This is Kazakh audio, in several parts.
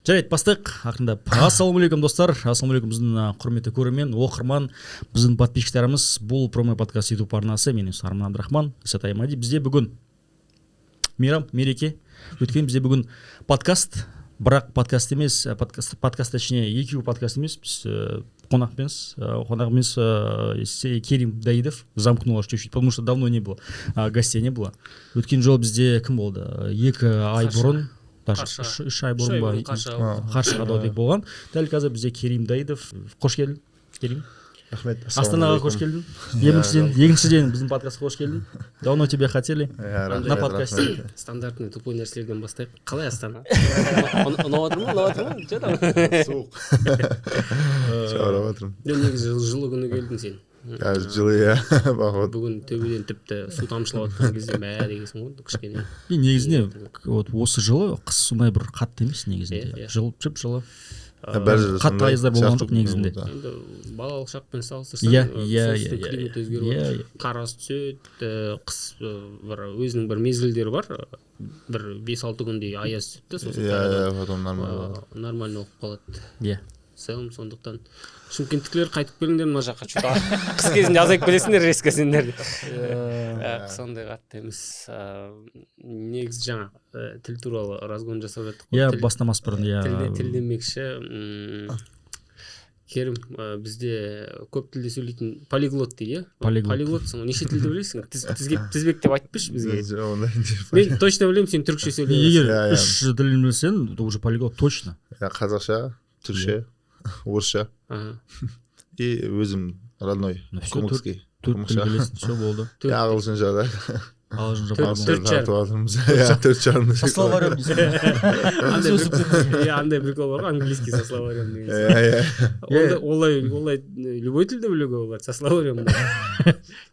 Жарайды, бастайық ақырындап. Ассалаумағалейкум достар, ассалаумағалейкум біздің құрметті көрермен, оқырман, біздің подписчиктарымыз. Бұл Промо подкаст YouTube арнасы. Мен Арман Абдрахман, Исатай Мади. Бізде бүгін мейрам, мереке. Өткен бізде бүгін подкаст, бірақ подкаст емес, подкаст точнее, екеу подкаст емес. Біз қонағымыз Керим Даидов, замкнуло чуть-чуть, потому что давно не было, гостей не было. Өткен жол бізде кім болды? 2 ай бұрын. Үш ай бұрын ба Қаршығада деп болған. Дәл қазір бізде Керим Даидов. Қош келдің, Керим. Рахмет. Астанаға қош келдің. Екіншіден біздің подкастқа қош келдің. Давно тебя хотели на подкасте. Стандартный тупой нәрселерден бастайық. Қалай Астана? Ұнап отыр ма? Че там? Суық. Шарап отырмын. Негізі жылы күні келдің сен. Қазір жылы, иә. Бүгін төбеден тіпті су тамшылап отқан кезде бәрі дегенсің ғой, кішкене. Негізінде осы жылы қыс сондай бір қатты емес негізінде. Жып жылы. Қатты айыздар болған жоқ негізінде. Енді балалық шақпен салыстырсаң, солтүстік климат өзгеріп, қар түседі, қыс бір өзінің бір мезгілдері бар. Бір 5-6 күндей аяз түсіпті, сосын нормально оқып қалады. Иә. Сондықтан шымкенттіктер қайтып келіңдер мына жаққа. Қыс кезінде азайып келесіңдер, резко сендер. Сондай қатты емес. Негізі жаңа тіл туралы разгон жасап жаттық. Иә, бастамас бұрын. Тіл демекші. Керім, бізде көп тілде сөйлейтін полиглот дейді. Полиглотсың, неше тілді білесің? Тізбектеп айтпыш бізге. Мен точно білемін, сен түркше сөйлейсің. Егер 3 тілін білсең, уже полиглот точно. Қазақша, түркше, орысша. И өзім родной кумыкский. Төрт тіл білесің, все болды. Ағылшынша да. Ағылшынша төрт жарым. Со словарем дейсің. Андай прикол бар ғой, английский со словарем деген. Олай любой тілді білуге болады, со словарем.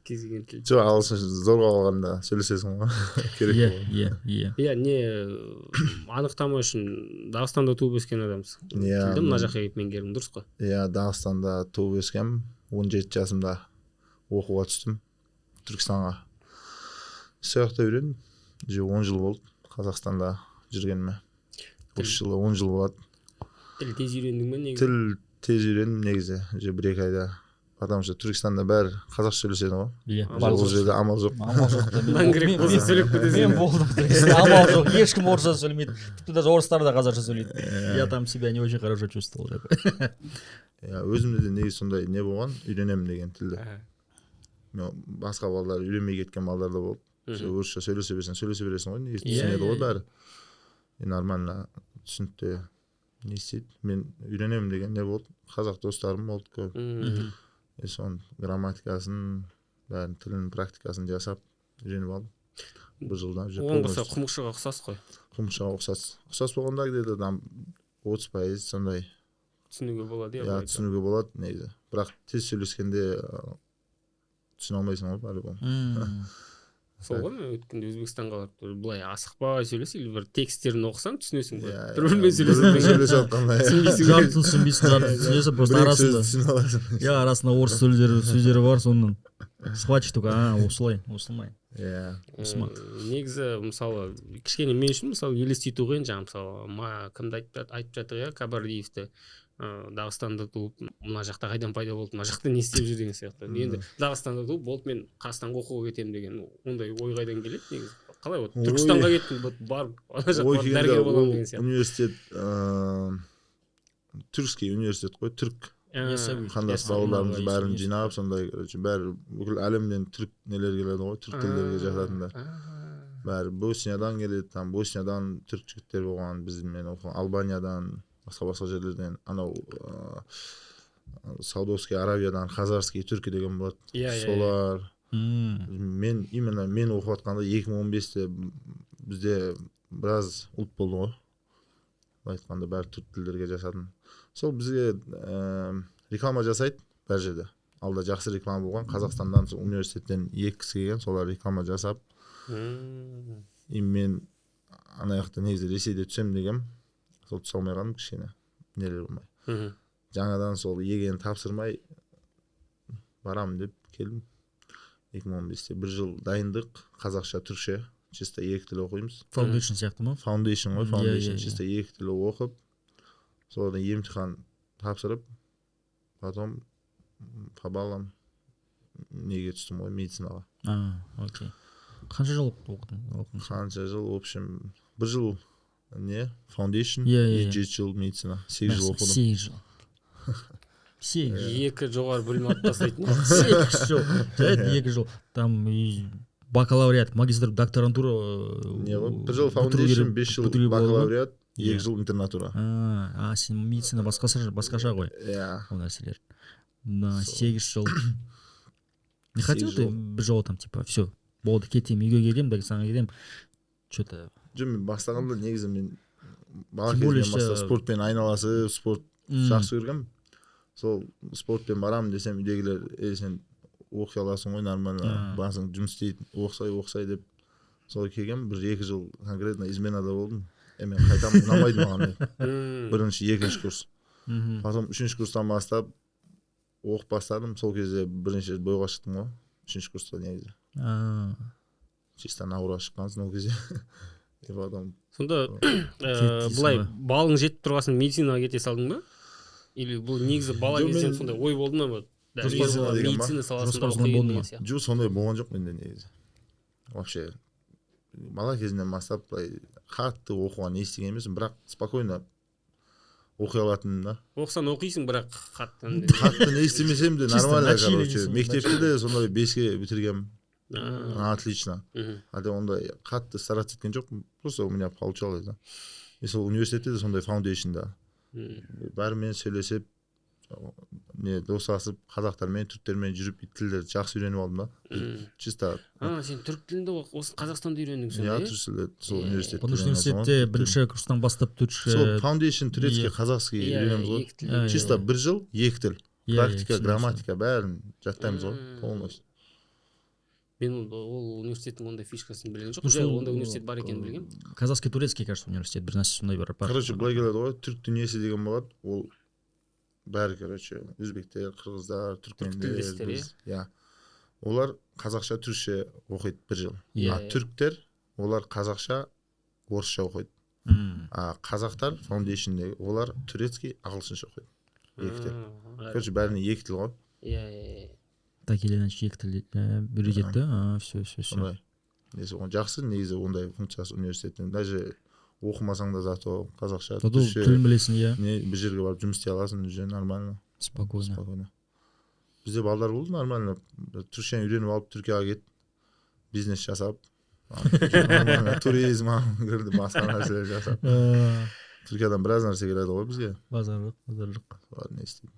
Кез келген тіл. Жоқ, ағылшынша зорға алғанда сөйлесесің ғой. Керек Иә. Иә, не анықтама үшін Дағыстанда туып өскен адамсың. Тілді мына жаққа келіп меңгердің, дұрыс қой? Иә, Дағыстанда туып өскем, 17 жасымда оқуға түстім Түркістанға. Сояқта үйрендім. 10 жыл болды Қазақстанда жүргеніме. 10 жыл болады. Тіл тез үйрендің бе негізі? Тіл тез үйрендім негізі. 1-2 айда. Потому что Түркістанда бәрі қазақша сөйлеседі ғой. Иә. Ол жерде амал жоқ. Мәңгірек болсын сөйлеп кетесің. Мен болдым Түркістанда. Амал жоқ. Ешкім орысша сөйлемейді. Тіпті даже орыстар да қазақша сөйлейді. Я там себя не очень хорошо чувствовал. Өзімде де негізі сондай не болған, үйренемін деген тілді. Басқа балдар үйренмей кеткен балдар да болып. Орысша сөйлесе бересің ғой, негізі түсінеді ғой бәрі. Нормально түсінікті не істейді. Мен үйренемін деген не болды. Қазақ достарым болды көп. Соның грамматикасын, бәрін тілінің практикасын жасап үйреніп алдым. Бір жылдан жүріп. Оған қоса құмықшыға ұқсас қой. Құмықшыға ұқсас. Ұқсас болғанда где-то 30% сондай түсінуге болады. Иә, түсінуге болады негізі. Бірақ тез сөйлескенде түсіне алмайсың ғой по-любому. Сол ғой, мен өткенде Өзбекстанға барып былай асықпай сөйлесе, или бір тексттерін оқысаң түсінесің ғой. Бір-бірімен түсінбейсің, просто арасында орыс сөздері бар, сонымен схватишь только, осылай. Негізі, мысалы, кішкене мен үшін, мысалы, елестету қиын, жаңа, мысалы, кімді айтып жатыр, иә, Кабардиевті. Дағыстанда туып, мына жақта қайдан пайда болды, мына жақта не істеп жүр деген сияқты. Енді Дағыстанда туып, болды мен Қазақстанға оқуға кетемін деген ондай ой қайдан келеді негізі? Қалай вот Түркістанға кеттім, барып, ана жақта дәрігер боламын деген сияқты. Университет, түркский университет қой, түрк. Қандас бауырларымыз бәрін жинап, сондай, бәрі бүкіл әлемден түрк нелер келеді ғой, түрк тілдерге жататындар. Бәрі Босниядан келеді, Босниядан түрк жігіттер болған, біздің оқыған Албаниядан, басқа жерлерден, анау Саудовский Аравиядан, Хазарский түркі деген болады. Солар. Мен оқып атқанда 2015-те бізде біраз ұлт болды ғой. Айтқанда бәрі түрк тілдерге жасадым. Сол бізге реклама жасайды бәр жерде. Алда жақсы реклама болған. Қазақстандан университеттен 2 кісі келген, солар реклама жасап. Мен ана жақта негізі Ресейде түсем дегем. Сол түсе алмай қалдым, кішкене нелер болмай. Жаңадан сол егені тапсырмай барамын деп келдім. 2015-те 1 жыл дайындық, қазақша, түркше, чисто 2 тіл оқимыз. Foundation сияқты ма? Foundation ғой, Foundation, чисто 2 тіл оқып, солардан емтихан тапсырып потом по баллам неге түстім ғой, медицинаға. Окей. Қанша жыл оқыдың? Қанша жыл, в общем 1 жыл не foundation, Иә. 7 жыл медицина, 8 жыл оқыдым. 8 жыл. 8 жыл. 2 жоғары білім алып тастайтын. 8 жыл. Жарайды, 2 жыл. Там бакалавриат, магистр, докторантура. Не ғой, 1 жыл foundation, 5 жыл бакалавриат, 2 жыл интернатура. Сен медицина басқаша ғой. Иә. Ол нәрселер. 8 жыл. Не хотел ты бір жол там, типа, все, болды, кетем, үйге келем, Дагестанға келем, что-то... Жоқ, мен бастағанда негізі мен бала кезінен бастап спортпен айналасы, спорт жақсы көргем. Сол спортпен барамын десем, үйдегілер, сен оқи аласың ғой, нормально, басың жұмыс істейді, оқсай деп. Сол келгем, 1-2 жыл конкретно изменада болдым. Мен қайтамын, ұнамайды маған. Бірінші, екінші курс. Потом 3-ші курстан бастап оқып бастадым. Сол кезде бірінші бойға шықтым ғой, 3-ші курста негізі. Чисто наура шыққансың ол кезде. Сонда былай балың жетіп тұрғасын медицинаға кете салдың ба? Или бұл негізі бала кезден сондай ой болды ма? Медицина саласында оқиын деген сияқты. Жоқ, сондай болған жоқ менде негізі. Вообще бала кезінен бастап қатты оқуға не естіген емеспін, бірақ спокойно оқи алатынмын да. Оқысаң оқисың, бірақ қатты не естемесем де нормально, короче. Мектепте де сондай 5-ке бітіргем. Отлично. Хотя ондай қатты стараться еткен жоқпын, просто у меня получалось, да. И сол университетте де сондай фаундейшнда бәрімен сөйлесіп, не достасып, қазақтармен, түріктермен жүріп, тілдерді жақсы үйреніп алдым да. Чисто. Сен түрік тілінде осы Қазақстанда үйрендің сонда? Я түрік тілінде сол университетте. Университетте бірінші курстан бастап түрікше. Сол фаундейшн турецкий, қазақский үйренеміз ғой. Чисто 1 жыл 2 тіл. Практика, грамматика бәрін жаттаймыз ғой, полностью. Мен ол университеттің ондай фишкасын білген жоқ. Ондай университет бар екенін білгем. Казахский турецкий, кажется, университет, бір нәрсе сондай бар. Короче, былай келеді ғой, түрік дүниесі деген болады. Ол бәрі, короче, өзбектер, қырғыздар, түркмендер, иә. Олар қазақша, түркше оқиды 1 жыл. Түріктер, олар қазақша, орысша оқиды. Қазақтар фаундейшндегі, олар турецкий, ағылшынша оқиды. 2 тіл. Короче, бәріне 2 тіл ғой. Иә. Так или иначе 2 тіл үйретеді, все. Жақсы, негізі ондай функциясы университеттен. Даже оқымасаң да зато қазақша, түркше тілін білесің, иә. Бір жерге барып жұмыс істей аласың, уже нормально. Спокойно. Бізде балдар болды нормально. Түркшені үйреніп алып Түркияға кетіп, бизнес жасап, туризм кірді, басқа нәрселер жасап. Түркиядан біраз нәрсе келеді ғой бізге. Базарлық. Не істейді.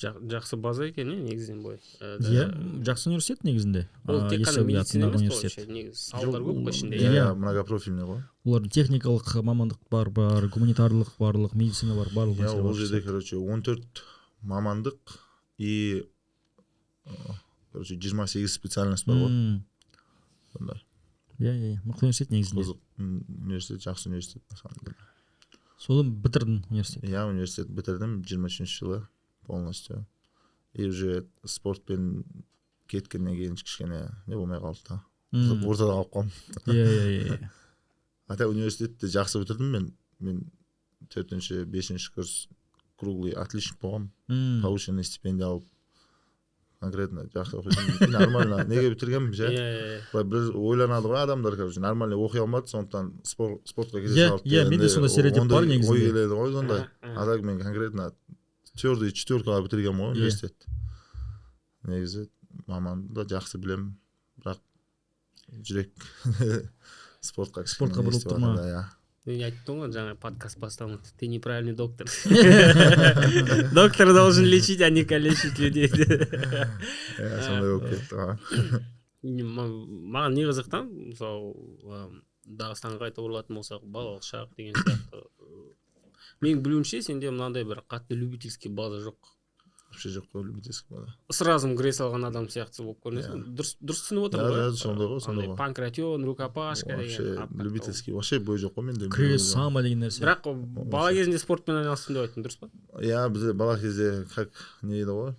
Жақсы база екен, негізінен бой. Иә, жақсы университет негізінде. Ол тек қана медицина емес қой, негізі салалар көп қой ішінде. Иә, многопрофильный ғой. Олардың техникалық мамандық бар, гуманитарлық барлық, медицина бар, барлық. Иә, ол жерде, короче, 14 мамандық и 28 специальность бар ғой. Сондай. Иә, мықты университет негізінде. Университет, жақсы университет, на самом деле. Содан бітірдің университет? Иә, университет бітірдім 23 жылы полностью. И уже спортпен кеткеннен кейін кішкене не болмай қалды да. Ортада қалып қалдым. Иә. Хотя университетті жақсы бітірдім мен 4-ші, 5-ші курс круглый отличник болғам. Повышенный стипендия алып. Конкретно жақсы оқидым. Нормально. Неге бітіргенмін ше? Бір ойланады ғой адамдар, короче, нормально оқи алмады, сондықтан спортқа кете салды. Иә, менде сондай стереотип бар негізінде. Ой келеді ғой сондай. А мен конкретно твердый 4-ға бітіргенмін ғой университет. Негізі маманды да жақсы білем, бірақ жүрек спортқа бұрылып тұрма. Мен айттым ғой, жаңа подкаст бастауын, ты неправильный доктор. Доктор должен лечить, а не калечить людей. Сондай болып кетті. Маған не қызықтан, мысалы, Дағыстанға қайта оралатын болсақ, балалық шақ деген сияқты. Менің білуімше, сенде мынандай бір қатты любительский база жоқ. Вообще жоқ қой, любительский база. Сразу кіре салған адам сияқты болып көрінесің. Дұрыс түсініп отырмын ғой? Да, сондай ғой. Панкратион, рукопашка деген. Вообще любительский, вообще бой жоқ қой менде. Кіре сама деген нәрсе. Бірақ бала кезінде спортпен айналыстым деп айттың, дұрыс па? Иә, бізде бала кезде как не еді ғой?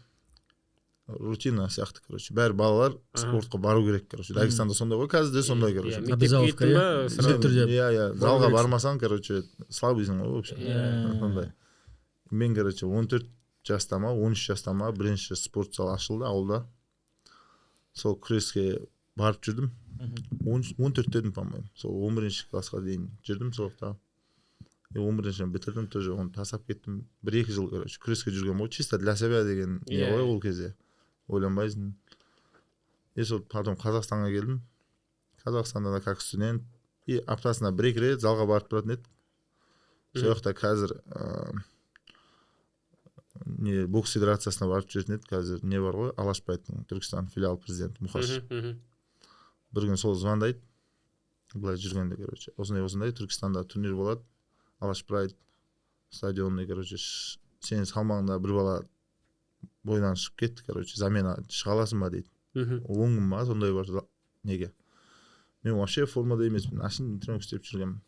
Рутина сияқты, короче. Бәрі балалар спортқа бару керек, короче. Дагестанда сондай ғой, қазір де сондай, короче. Мектепке кеттің ба? Иә, залға бармасаң, короче, слабыйсың ғой, вообще. Сондай. мен 14 жаста ма 13 жаста ма бірінші спорт зал ашылды ауылда. Сол күреске барып жүрдім. 14 дедім, по-моему. Сол 11 классқа дейін жүрдім сол жақта. 11-ші бітірдім, тоже оны тастап кеттім. 1-2 жыл күреске жүрген ғой, чисто для себя деген не ғой ол кезде. Ойланбайсың. Сол потом Қазақстанға келдім. Қазақстанда да как студент. И аптасына 1-2 рет залға барып тұратын едік. Сол жақта қазір не бокс федерациясына барып жүретін едік. Қазір не бар ғой, Алашбайдың Түркістан филиал президенті Мұхаш. Бір күн сол звондайды. Былай жүргенде, осындай Түркістанда турнир болады. Алашбайд стадионный, сенің салмағында бір бала бойдан шығып кетті, замена шыға аласың ба дейді. 10 күн ма сондай бар неге. Мен вообще формада емеспін, ашын тренировка істеп жүргенмін.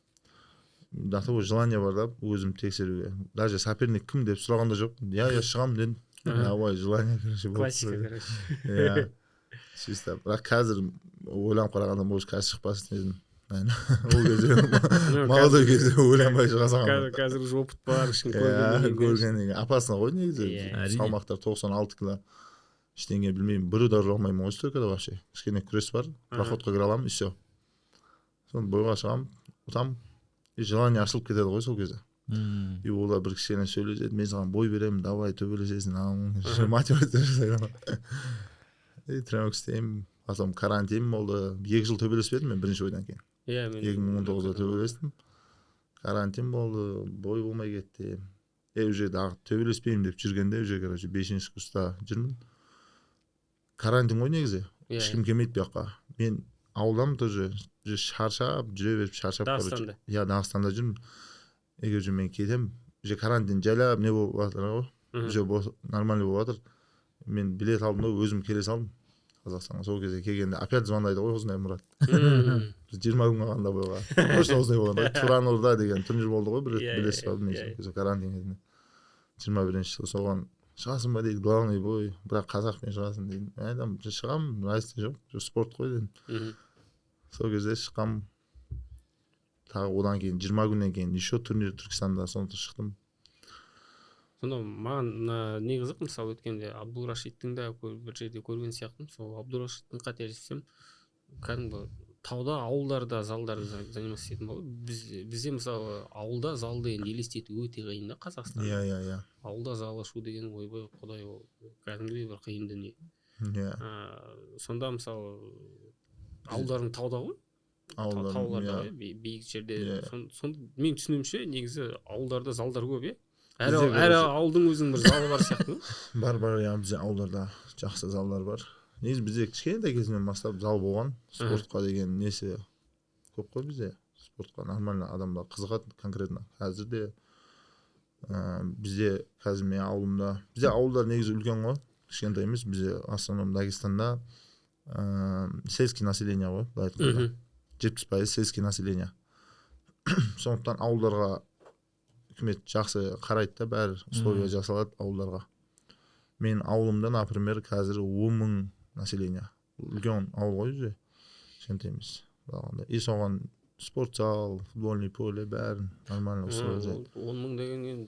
До того желание бар да өзім тексеруге. Даже соперник кім деп сұрағанда жоқ. Я шығамын дедім. Давай, желание, классика, короче. Иә. Чисто. Бірақ қазір ойланып қарағанда может қазір шықпасын дедім. Ол кезде молодой кезде ойланбай шығасың. Қазір уже опыт бар, ішін көрген. Опасно ғой негізі. Салмақтар 96 кило. Ештеңе білмеймін. Бір удар алмаймын ғой стойкада вообще. Кішкене күрес бар. Проходқа кіре аламын и все. Соны бойға шығамын, ұтамын. И желание ашылып кетеді ғой сол кезде. И олар бір кішкене сөйлеседі. Мен саған бой беремін, давай төбелесесің. Мотивация жасаймын. И тренировка істеймін. Потом карантин болды. 2 жыл төбелеспедім мен бірінші ойдан кейін. 2019-да төбелестім. Карантин болды, бой болмай кетті. Уже төбелеспеймін деп жүргенде, уже 5-ші курста жүрмін. Карантин ғой негізі. Ешкім келмейді бұяққа. Мен ауылдамын тоже шаршап, жүре беріп шаршап. Дағыстанда? Иә, Дағыстанда жүрмін. Уже мен кетемін. Уже карантин жайлап не болып жатыр ғой. Уже нормально болып жатыр. Мен билет алдым да өзім келе салдым. Қазақстанға сол кезде келгенде опять звондайды ғой осындай Мұрат. 20 күн қалғанда бойға. Точно осындай болғанда. Туранорда деген турнир болды ғой, білесіз ба білмейсің. Карантин кезінде. 21-ші жыл соған шығасың ба дейді, главный бой, бірақ қазақпен шығасың дейді. Айдам шығамын, разница жоқ, спорт қой дедім. Сол кезде шыққам. Тағы одан кейін 20 күннен кейін еще турнир Түркістанда сонда шықтым. Сонда маған не қызық, мысалы өткенде Абдулрашидтің да бір жерде көрген сияқтымын. Сол Абдулрашидтің қателеспесем, кәдімгі тауда ауылдарда залдарда заниматься ететін болды. Бізде мысалы ауылда залды енді елестету өте қиын да Қазақстанда. Иә. Ауылда зал ашу деген ойбай құдай, ол кәдімгідей бір қиын дүние. Иә. Сонда мысалы ауылдардың тауда ғой. Тауларда биік жерде. Сонда мен түсінуімше негізі ауылдарда залдар көп, иә? Әрі ауылдың өзінің бір залы бар сияқты. Бар, иә, бізде ауылдарда жақсы залдар бар. Негізі бізде кішкентай кезінен бастап зал болған. Спортқа деген несі көп қой бізде. Спортқа нормально адамдар қызығады конкретно. Қазір де бізде қазір мен ауылымда. Бізде ауылдар негізі үлкен ғой. Кішкентай емес. Бізде основном Дагестанда сельский население ғой. 70% сельский население. Сондықтан ауылдарға үкімет жақсы қарайды да, бәрі условия жасалады ауылдарға. Мен ауылымда, например, қазір 10 мың население. Үлкен ауыл ғой уже. Кішкентай емес. И соған спорт зал, футбольный поле, бәрін нормально условия. 10 мың деген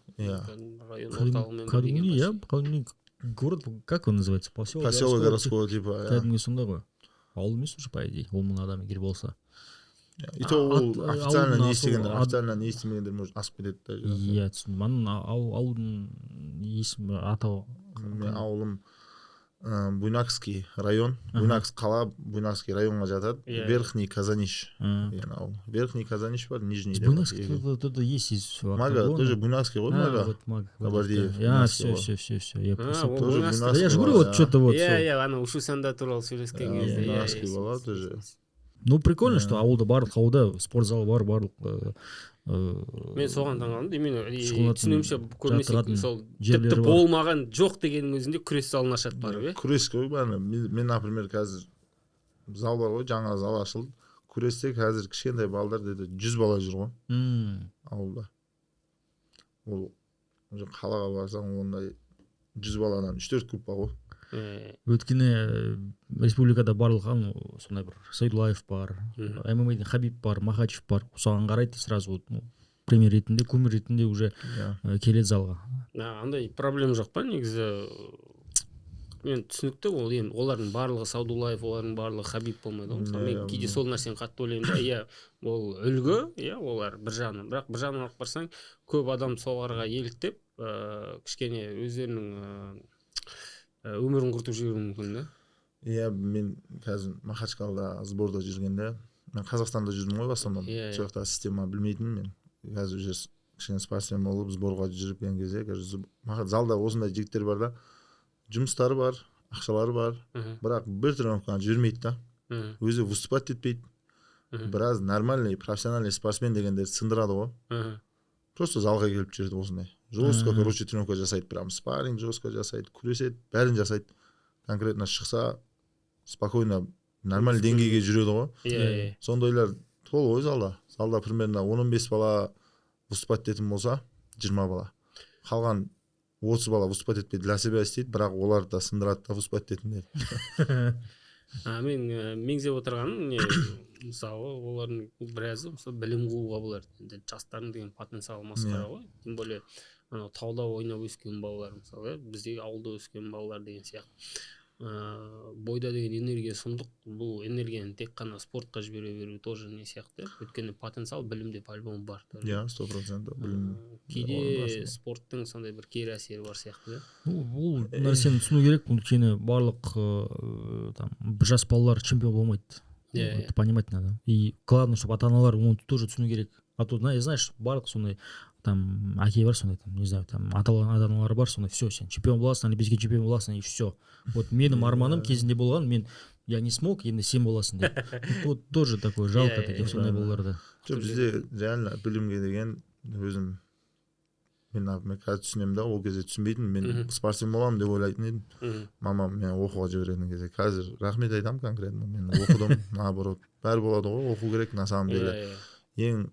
район орталығымен кәдімгі город, как он называется? Поселок городского типа. Кәдімгі сонда ғой. Ауыл емес уже, по идее, 10 мың адам егер болса. И то ол официально не естігендер, официально не естімегендер может асып кетеді да. Иә, түсіндім. Ауылдың есімі атау. Мен ауылым Буйнакский район, Буйнакск қала, Буйнакский районға жатады. Верхний Казаниш. Верхний Казаниш бар, Нижний. Буйнакский туда есть. Мага, тоже Буйнакский ғой, Мага. Кабардиев. Все. Я же говорю, вот что-то вот. Иә, ана Ушусанда туралы сөйлескен кезде. Буйнакский бала тоже. Ну, прикольно, что ауылда барлық ауылда спортзал бар, барлық. Мен соған таңғалдым. Именно түсінуімше көбінесе сол тіпті болмаған жоқ дегеннің өзінде күрес залын ашады бар, иә? Күрес ғой бар. Мен, например, қазір зал бар ғой, жаңа зал ашылды. Күресте қазір кішкентай балдар деді 100 бала жүр ғой. Ауылда. Ол қалаға барсаң, ондай 100 баладан 3-4 клуб бар ғой. Өткені республикада барлығы сондай бір Сайдулаев бар, ММА-ден Хабиб бар, Махачев бар. Соған қарайды сразу премьер ретінде, кумир ретінде уже келеді залға. андай проблема жоқ па негізі? Мен түсінікті, ол енді олардың барлығы Саудуллаев, олардың барлығы Хабиб болмайды ғой. Мысалы мен кейде сол нәрсені қатты ойлаймын да, иә, ол үлгі, иә, олар бір жағынан, бірақ бір жағынан алып қарасаң, көп адам соларға еліктеп, кішкене өздерінің өмірін құртып жіберуі мүмкін да. Иә, мен қазір Махачкалда сборда жүргенде, мен Қазақстанда жүрдім ғой басында. Сол жақта система білмейтінмін мен. Қазір уже кішкене спортсмен болып сборға жүрген кезде, залда осындай жігіттер бар да, жұмыстары бар, ақшалары бар, бірақ бір тренировкаға жүрмейді да, өзі выступать етпейді. Біраз нормальный, профессиональный спортсмен дегендер сындырады ғой. Просто залға келіп жүреді осындай. Жестко, короче, тренировка жасайды, прям спарринг жестко жасайды, күреседі, бәрін жасайды. Конкретно шықса, спокойно, нормальный деңгейге жүреді ғой. Сондайлар толы ғой залда. Залда примерно 15 бала выступать ететін болса, 20 бала. Қалған 30 бала выступать етпейді, для себя істейді, бірақ олар да сындырады да выступать ететіндер. Мен меңзеп отырғаным, мысалы, олардың біразы білім қууға болады. Жастардың деген потенциалы масқара ғой. Тем более, тауда ойнап өскен балалар, мысалы, біздегі ауылда өскен балалар деген сияқты. Бойда деген энергия сұмдық, бұл энергияны тек қана спортқа жібере беру тоже не сияқты. Өйткені потенциал білімде по-любому бар. Иә, 100% білім. Кейде спорттың сондай бір кері әсері бар сияқты. Бұл нәрсені түсіну керек, өйткені барлық жас балалар чемпион болмайды. Это понимать надо. И главное, чтобы ата-аналар оны тоже түсіну керек. А то, знаешь, барлық сондай там әке бар, сондай там, не знаю, там ата-аналары бар, сондай все, сен чемпион боласың, олимпийский чемпион боласың, и все. Вот менің арманым кезінде болған, я не смог, енді сен боласың деп. Вот тоже такой жалко таких сондай балаларды. Жоқ, бізде реально білімге деген өзім мен қазір түсінемін да, ол кезде түсінбейтінмін. Мен спортсмен боламын деп ойлайтын едім. Мамам мен оқуға жіберетін кезде. Қазір рахмет айтамын конкретно. Мен оқыдым, наоборот. Бәрі болады ғой, оқу керек на самом деле. Ең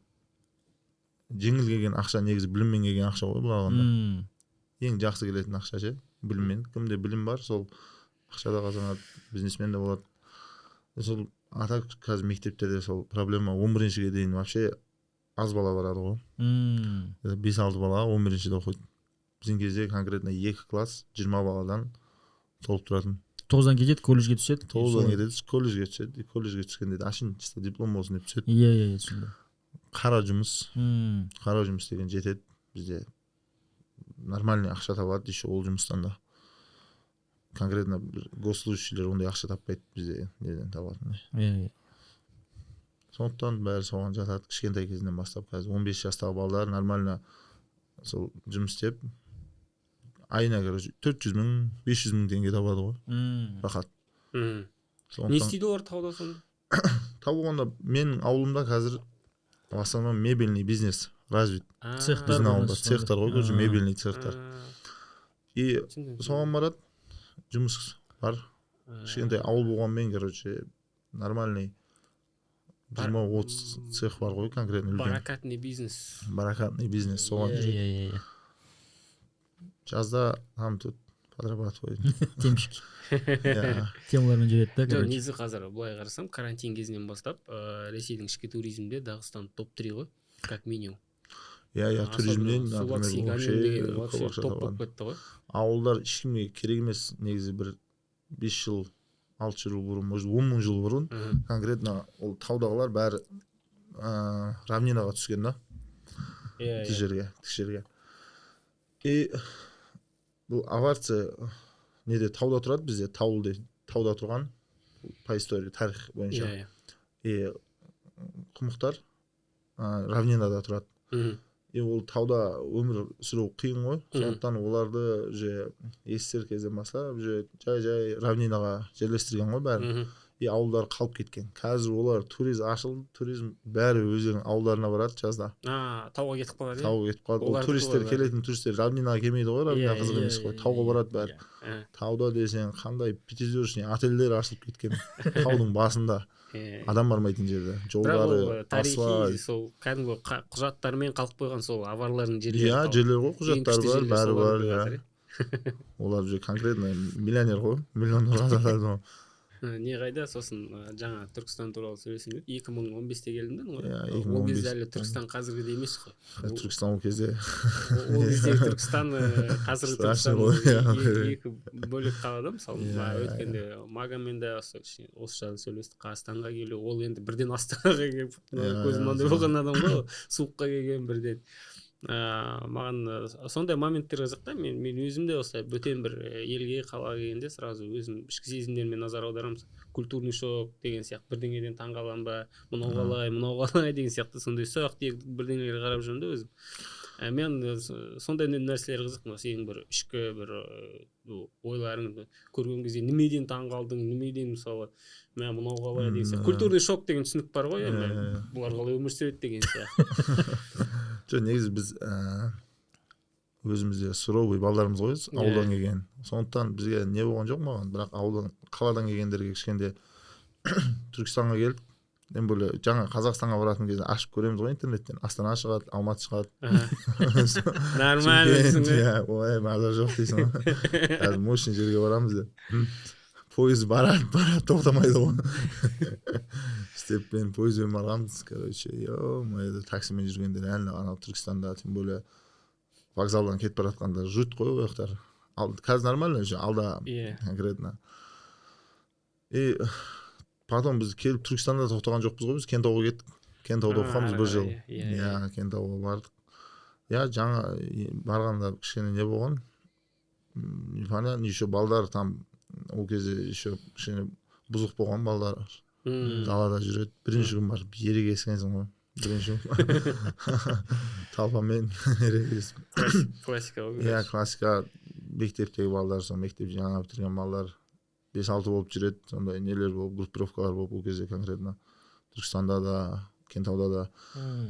жеңіл келген ақша негізі біліммен келген ақша ғой бұлағында. Ең жақсы келетін ақша ше, біліммен. Кімде білім бар, сол ақшада қазанады, бизнесмен де болады. Сол ата қазір мектептерде сол проблема 11-шіге дейін вообще аз бала барады ғой. 5-6 бала 11-шіде оқиды. Біздің кезде конкретно 2 класс 20 баладан толып тұратын. 9-дан кетеді, колледжге түседі. 9-дан кетеді, колледжге түседі. Колледжге түскенде ашын чисто диплом болсын деп түседі. Иә, түсінді. Қара жұмыс деген жетеді. Бізде нормальный ақша табады, еще ол жұмыстан да. Конкретно госслужащийлер ондай ақша таппайды бізде, неден табатын. Иә. Сондықтан бәрі соған жатады. Кішкентай кезінен бастап, қазір 15 жастағы балалар нормально сол жұмыс істеп, айына 400 мың, 500 мың теңге табады ғой. Рахат. Не істейді олар тауда сонда? Табуғанда менің ауылымда қазір в основном мебельный бизнес развит. Цехтар ғой, көже мебельный цехтар. И соған барады, жұмыс бар. Кішкентай ауыл болғанмен, короче, нормальный 20-30 цех бар ғой, конкретно. Баракатный бизнес. Баракатный бизнес, соған жүреді. Жазда там тут подрабатывает. Темшік. Темалармен жүреді да. Жоқ, негізі қазір былай қарасам, карантин кезінен бастап, Ресейдің ішкі туризмде Дағыстан топ-3 ғой, как минимум. Иә, туризмден, например, вообще топ кетті ғой. Ауылдар ешкімге керек емес, негізі бір 5 жыл, 6 жыл бұрын, может 10 мың жыл бұрын, конкретно ол таудағылар бәрі равнинаға түскен да. Тікшерге. И бұл аварцы неде тауда тұрады бізде, тауда тұрған по истории, тарих бойынша. И құмықтар равнинада тұрады. И ол тауда өмір сүру қиын ғой, сондықтан оларды же естер кезден бастап жай равнинаға жерлестірген ғой бәрін. И ауылдар қалып кеткен. Қазір олар туризм ашылды, туризм бәрі өздерінің ауылдарына барады жазда. Тауға кетіп қалады. Тауға кетіп қалады. Ол туристер келетін туристер равнинаға келмейді ғой, равнина қызық емес қой. Тауға барады бәрі. Тауда десең қандай пятизвездочный отельдер ашылып кеткен таудың басында. Адам бармайтын жерде. Жолдары, тарихи сол кәдімгі құжаттармен қалып қойған сол аварлардың жерлері. Иә, жерлер ғой, құжаттар бар, бәрі бар. Олар же конкретно миллионер ғой, миллионер азатады. не қайда, сосын жаңа Түркістан туралы сөйлесем деп 2015-те келдім ғой. Иә, Ол кезде әлі Түркістан қазіргідей емес қой. Түркістан ол кезде Ол кездегі Түркістан қазіргі Түркістан екі бөлек қалада. Мысалы өткенде Магамен де осы жайлы сөйлестік. Қазақстанға келу, ол енді бірден Астанаға келіп көзім мынандай болған адам ғой, суыққа келген бірден. Маған сондай моменттер қызық та. Мен өзім де осылай бөтен бір елге, қалаға келгенде сразу өзім ішкі сезімдеріме назар аударамын. Культурный шок деген сияқты бірдеңеден таңғаламын ба, мынау қалай деген сияқты сондай сұрақ тек бірдеңелерге қарап жүрмін да өзім. Мен сондай нәрселер қызық. Сенің бір ішкі бір ойларыңды көрген кезде немеден таңғалдың, немеден мысалы мен мынау қалай деген сияқты. Культурный шок деген түсінік бар ғой, бұлар қалай өмір сүреді деген сияқты. Жоқ, негізі біз өзімізде суровый балдарымыз ғой, ауылдан келген. Сондықтан бізге не болған жоқ маған, бірақ ауылдан, қаладан келгендерге кішкенде Түркістанға келдік. Тем более жаңа Қазақстанға баратын кезде ашып көреміз ғой интернеттен. Астана шығады, Алматы шығады. Нормально. Ой, маза жоқ дейсің ғой. Қазір мощный жерге барамыз деп. Пойыз барады, тоқтамайды ғой. Істеп мен пойызбен барғанбыз, короче, ё-моё, таксимен жүргендер әлі анау Түркістанда, тем более вокзалдан кетіп бара жатқанда жұрт қой ол жақтар. Қазір нормально уже, алда конкретно. И потом біз келіп Түркістанда тоқтаған жоқпыз ғой, біз Кентауға кеттік. Кентауда оқығанбыз бір жыл. Иә, Кентауға бардық. Я жаңа барғанда кішкене не болған? Непонятно, еще балдар там ол кезде еще кішкене бұзық болған балдар. Далада жүреді. Бірінші күн барып ерегесіңсің ғой. Бірінші күн талпамен ерегесіп. Классика ғой. Иә, классика. Мектептегі балдар, сол мектеп жаңа бітірген балдар 5-6 болып жүреді. Сондай нелер болып, группировкалар болып, ол кезде конкретно Түркістанда да, Кентауда да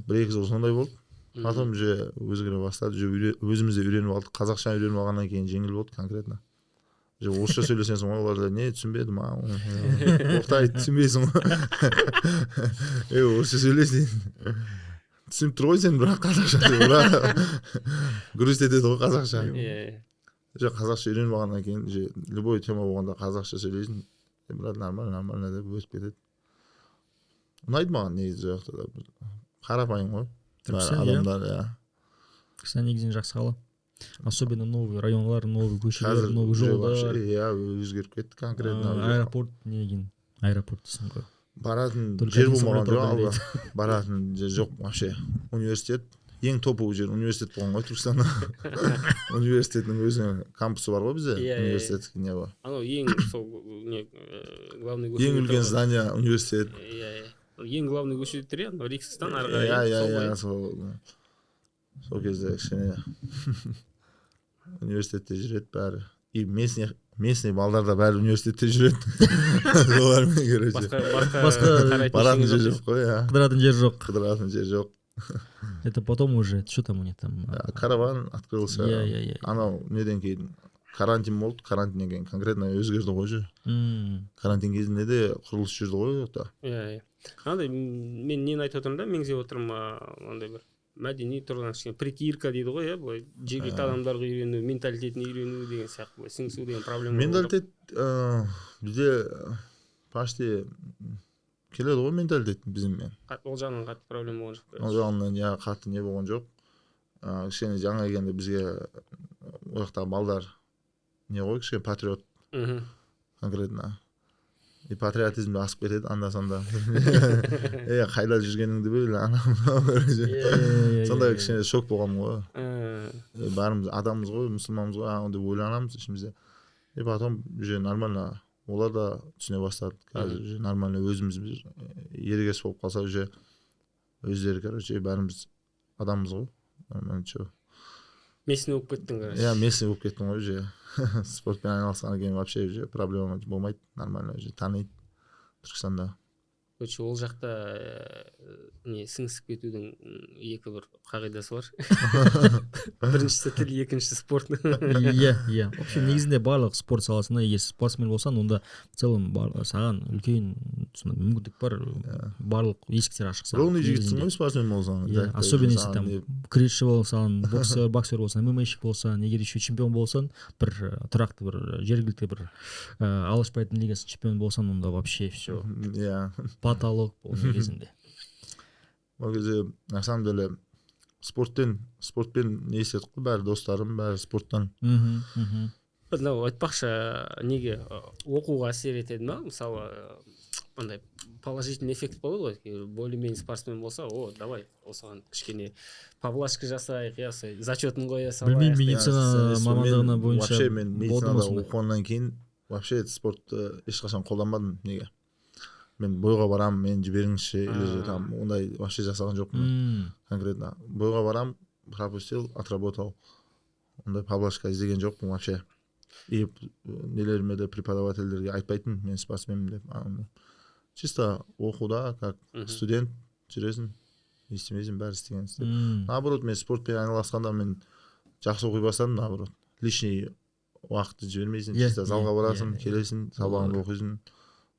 1-2 жыл сондай болды. Потом уже өзгере бастады. Өзімізде үйреніп алдық. Қазақша үйреніп алғаннан кейін жеңіл болды конкретно. Орысша сөйлесеңсің ғой, олар да не түсінбедім, оқтай түсінбейсің ғой. Орысша сөйлесең түсініп тұр ғой сен, бірақ қазақша грусть етеді ғой қазақша. Қазақша үйреніп алғаннан кейін любой тема болғанда қазақша сөйлейсің, брат, нормально деп өтіп кетеді. Ұнайды маған негізі жақта да, қарапайым ғой адамдар. Түркістан негізінен жақсы қала. Особенно новый районлар, новый көшелер, новый жолдар. Иә, өзгеріп кетті конкретно. Аэропорт недеген? Аэропорт дейсің ғой. Баратын жер болмаған жоқ, баратын жер жоқ вообще. Университет, ең топовый жер университет болған ғой Түркістанда. Университеттің өзінің кампусы бар ғой бізде, университеттік не бар. Анау ең сол главный көше. Ең үлкен здание университет. Ең главный көшелер, анау Рикстан ары қарай. Сол кезде кішкене университетте жүреді бәрі. И местный балдар да бәрі университетте жүреді. Солармен короче. Басқа баратын жер жоқ қой, Қыдыратын жер жоқ. Это потом уже, что там у них там? Караван открылся. Анау неден кейін карантин болды, карантиннен кейін конкретно өзгерді ғой же. Карантин кезінде де құрылыс жүрді ғой жоқта. Андай мен нені айтып отырмын да, меңзеп отырмын андай бір мәдени тұрғыдан кішкене притирка дейді ғой, былай жергілікті адамдарға үйрену, менталитетін үйрену деген сияқты, былай сіңісу деген проблема. Менталитет бізде почти келеді ғой, менталитет біздіңмен. Ол жағынан қатты проблема болған жоқ. Ол жағынан қатты не болған жоқ. Кішкене жаңа келгенде бізге ол жақтағы балдар не ғой, кішкене патриот конкретно. И патриотизмді асып кетеді анда-санда. Қайда жүргеніңді біл, сондай кішкене шок болған ғой. Бәріміз адамбыз ғой, мұсылманбыз ғой, деп ойланамыз ішімізде. И потом уже нормально, олар да түсіне бастады. Қазір уже нормально өзіміз ерегес болып қалса, уже өздері, короче, бәріміз адамбыз ғой. Нормально, чё. Местный болып кеттің, короче. Иә, местный болып кеттім ғой уже. Спортпен айналысқаннан кейін вообще уже проблема болмайды, нормально уже таниды Түркістанда. короче ол жақта не сіңісіп кетудің екі бір қағидасы бар. Біріншісі тіл, екіншісі спорт. Иә. Вообще негізінде барлық спорт саласында егер спортсмен болсаң, онда в целом саған үлкен мүмкіндік бар, барлық есіктер ашық саған. Ровный жігітсің ғой спортсмен болсаң. Особенно если там күресші болсаң, боксер болсаң, ММА-шік болсаң, егер еще чемпион болсаң, бір тұрақты бір жергілікті бір алашбайдың лигасы чемпион болсаң, онда вообще все. Иә. Потолок болған кезінде. Ол кезде на самом деле спортпен не істедік қой, бәрі достарым, бәрі спорттан. Мынау айтпақшы, неге оқуға әсер етеді ма? Мысалы, андай положительный эффект болады ғой. Более-менее спортсмен болса, давай осыған кішкене поблажка жасайық, зачетін қоя салайық. Білмеймін, медицина мамандығына бойынша. Вообще мен медицинада оқығаннан кейін вообще спортты ешқашан қолданбадым. Неге? Мен бойға барам, мен жіберіңізші, или там ондай вообще жасаған жоқпын. Конкретно бойға барам, пропустил, отработал. Ондай поблажка іздеген жоқпын вообще. И нелеріме де преподавательдерге айтпайтын, мен спортсменмін деп. Чисто оқуда, как студент жүресің, істемейсің, бәрі істеген. Наоборот, мен спортпен айналысқанда мен жақсы оқи бастадым, наоборот. Лишний уақытты жібермейсің, чисто залға барасың, келесің, сабағыңды оқисың.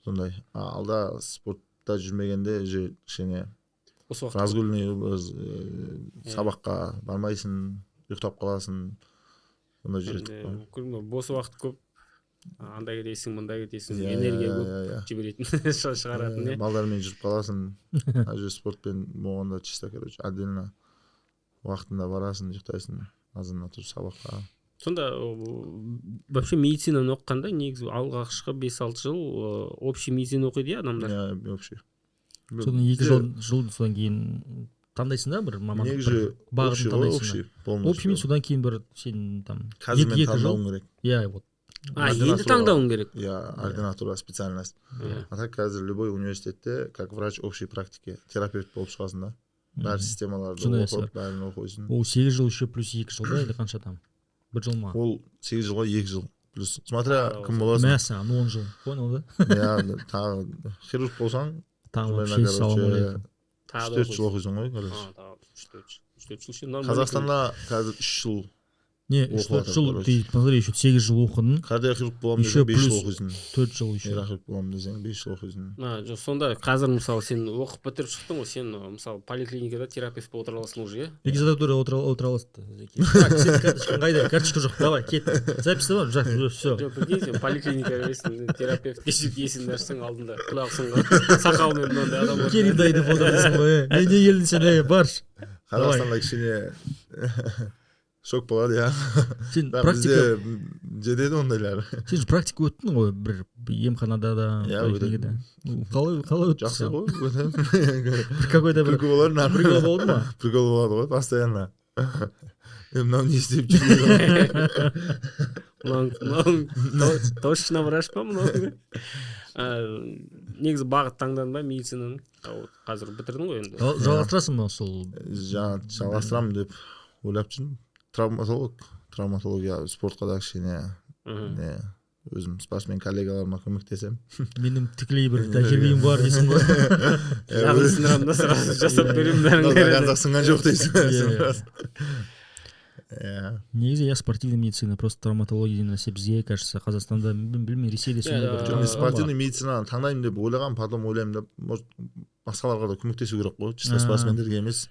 Сондай. Алда спортта жүрмегенде кішкене разгульный сабаққа бармайсың, ұйықтап қаласың. Сондай жүреді. Бос уақыт көп. Анда кетесің, мұнда кетесің, энергия көп жіберетін шығаратын. Балдармен жүріп қаласың. Әже спортпен болғанда чисто, короче, отдельно уақытында барасың, ұйықтайсың, азында тұрып сабаққа. Сонда вообще медицинаны оқығанда негізі алғашқы 5-6 жыл общий медицина оқиды адамдар? Иә, общий. Содан 2 жыл содан кейін таңдайсың да бір мамандық? Негізі общий ғой, общий. Общий мен содан кейін бір сен там 2 жыл. Қазір мен таңдауым керек. Иә, вот. Енді таңдауың керек. Иә, ординатура специальность. А так қазір любой университетте, как врач общей практики, терапевт болып шығасың да. Бәрі системаларды оқып, бәрін оқойсың. Ол 8 жыл еще плюс 2 жылда, или қанша там? 1 жыл ма? Ол 8 жылға 2 жыл. Плюс, смотря кім боласың. Мәсі, 10 жыл. Понял, да? Иә, тағы хирург болсаң, тағы вообще салам алейкум. 3-4 жыл оқисың ғой, короче. 3-4 жыл нормально. Қазақстанда қазір 3 жыл. Не, 4 жыл, ты посмотри, еще 8 жыл оқыдың. Кардиохирург боламын десең 5 жыл оқисың. 4 жыл еще. Нейрохирург боламын десең 5 жыл оқисың. Сонда қазір мысалы сен оқып бітіріп шықтың ғой, сен мысалы поликлиникада терапевт болып отыра аласың уже, иә? Регистратура отыра аласың. Так, сен карточкаң қайда? Карточка жоқ, давай, кет. Записьте бар, все. Жоқ, прикинь, сен поликлиникаға бересің, терапевт есігін ашсаң алдында құлақсың сақалмен мынандай адам бар. Келінді айдап отырсың ғой, не келдің сен, бар. Қазақстанда кішкене шок болады, иә. Сен практика жетеді ондайлар. Сен практика өттің ғой, бір емханада да, поликлиникада. Қалай өттің? Жақсы ғой, өтем. Какой-то бір прикол болды ма? Прикол болады ғой, постоянно. Мынау не істеп жүрген? Точно врач па мынау? Негізі бағыт таңданбай медицинаның. Қазір бітірдің ғой енді. Жалғастырасың ба сол? Жалғастырамын деп ойлап жүрмін. Травматология спортқа да кішкене өзім спортсмен коллегаларыма көмектесем. Менің тікелей бір тәжірибем бар дейсің ғой. Жағын сындырамын сразу жасап беремін бәрін. Қазақ сынған жоқ дейсің. Негізі я спортивный медицина, просто травматология деген нәрсе бізге, кажется, Қазақстанда, білмей, Ресейде сондай бір. Спортивный медицинаны таңдаймын деп ойлағам, потом ойлаймын деп, может, басқаларға да көмектесу керек қой, чисто спортсмендерге емес.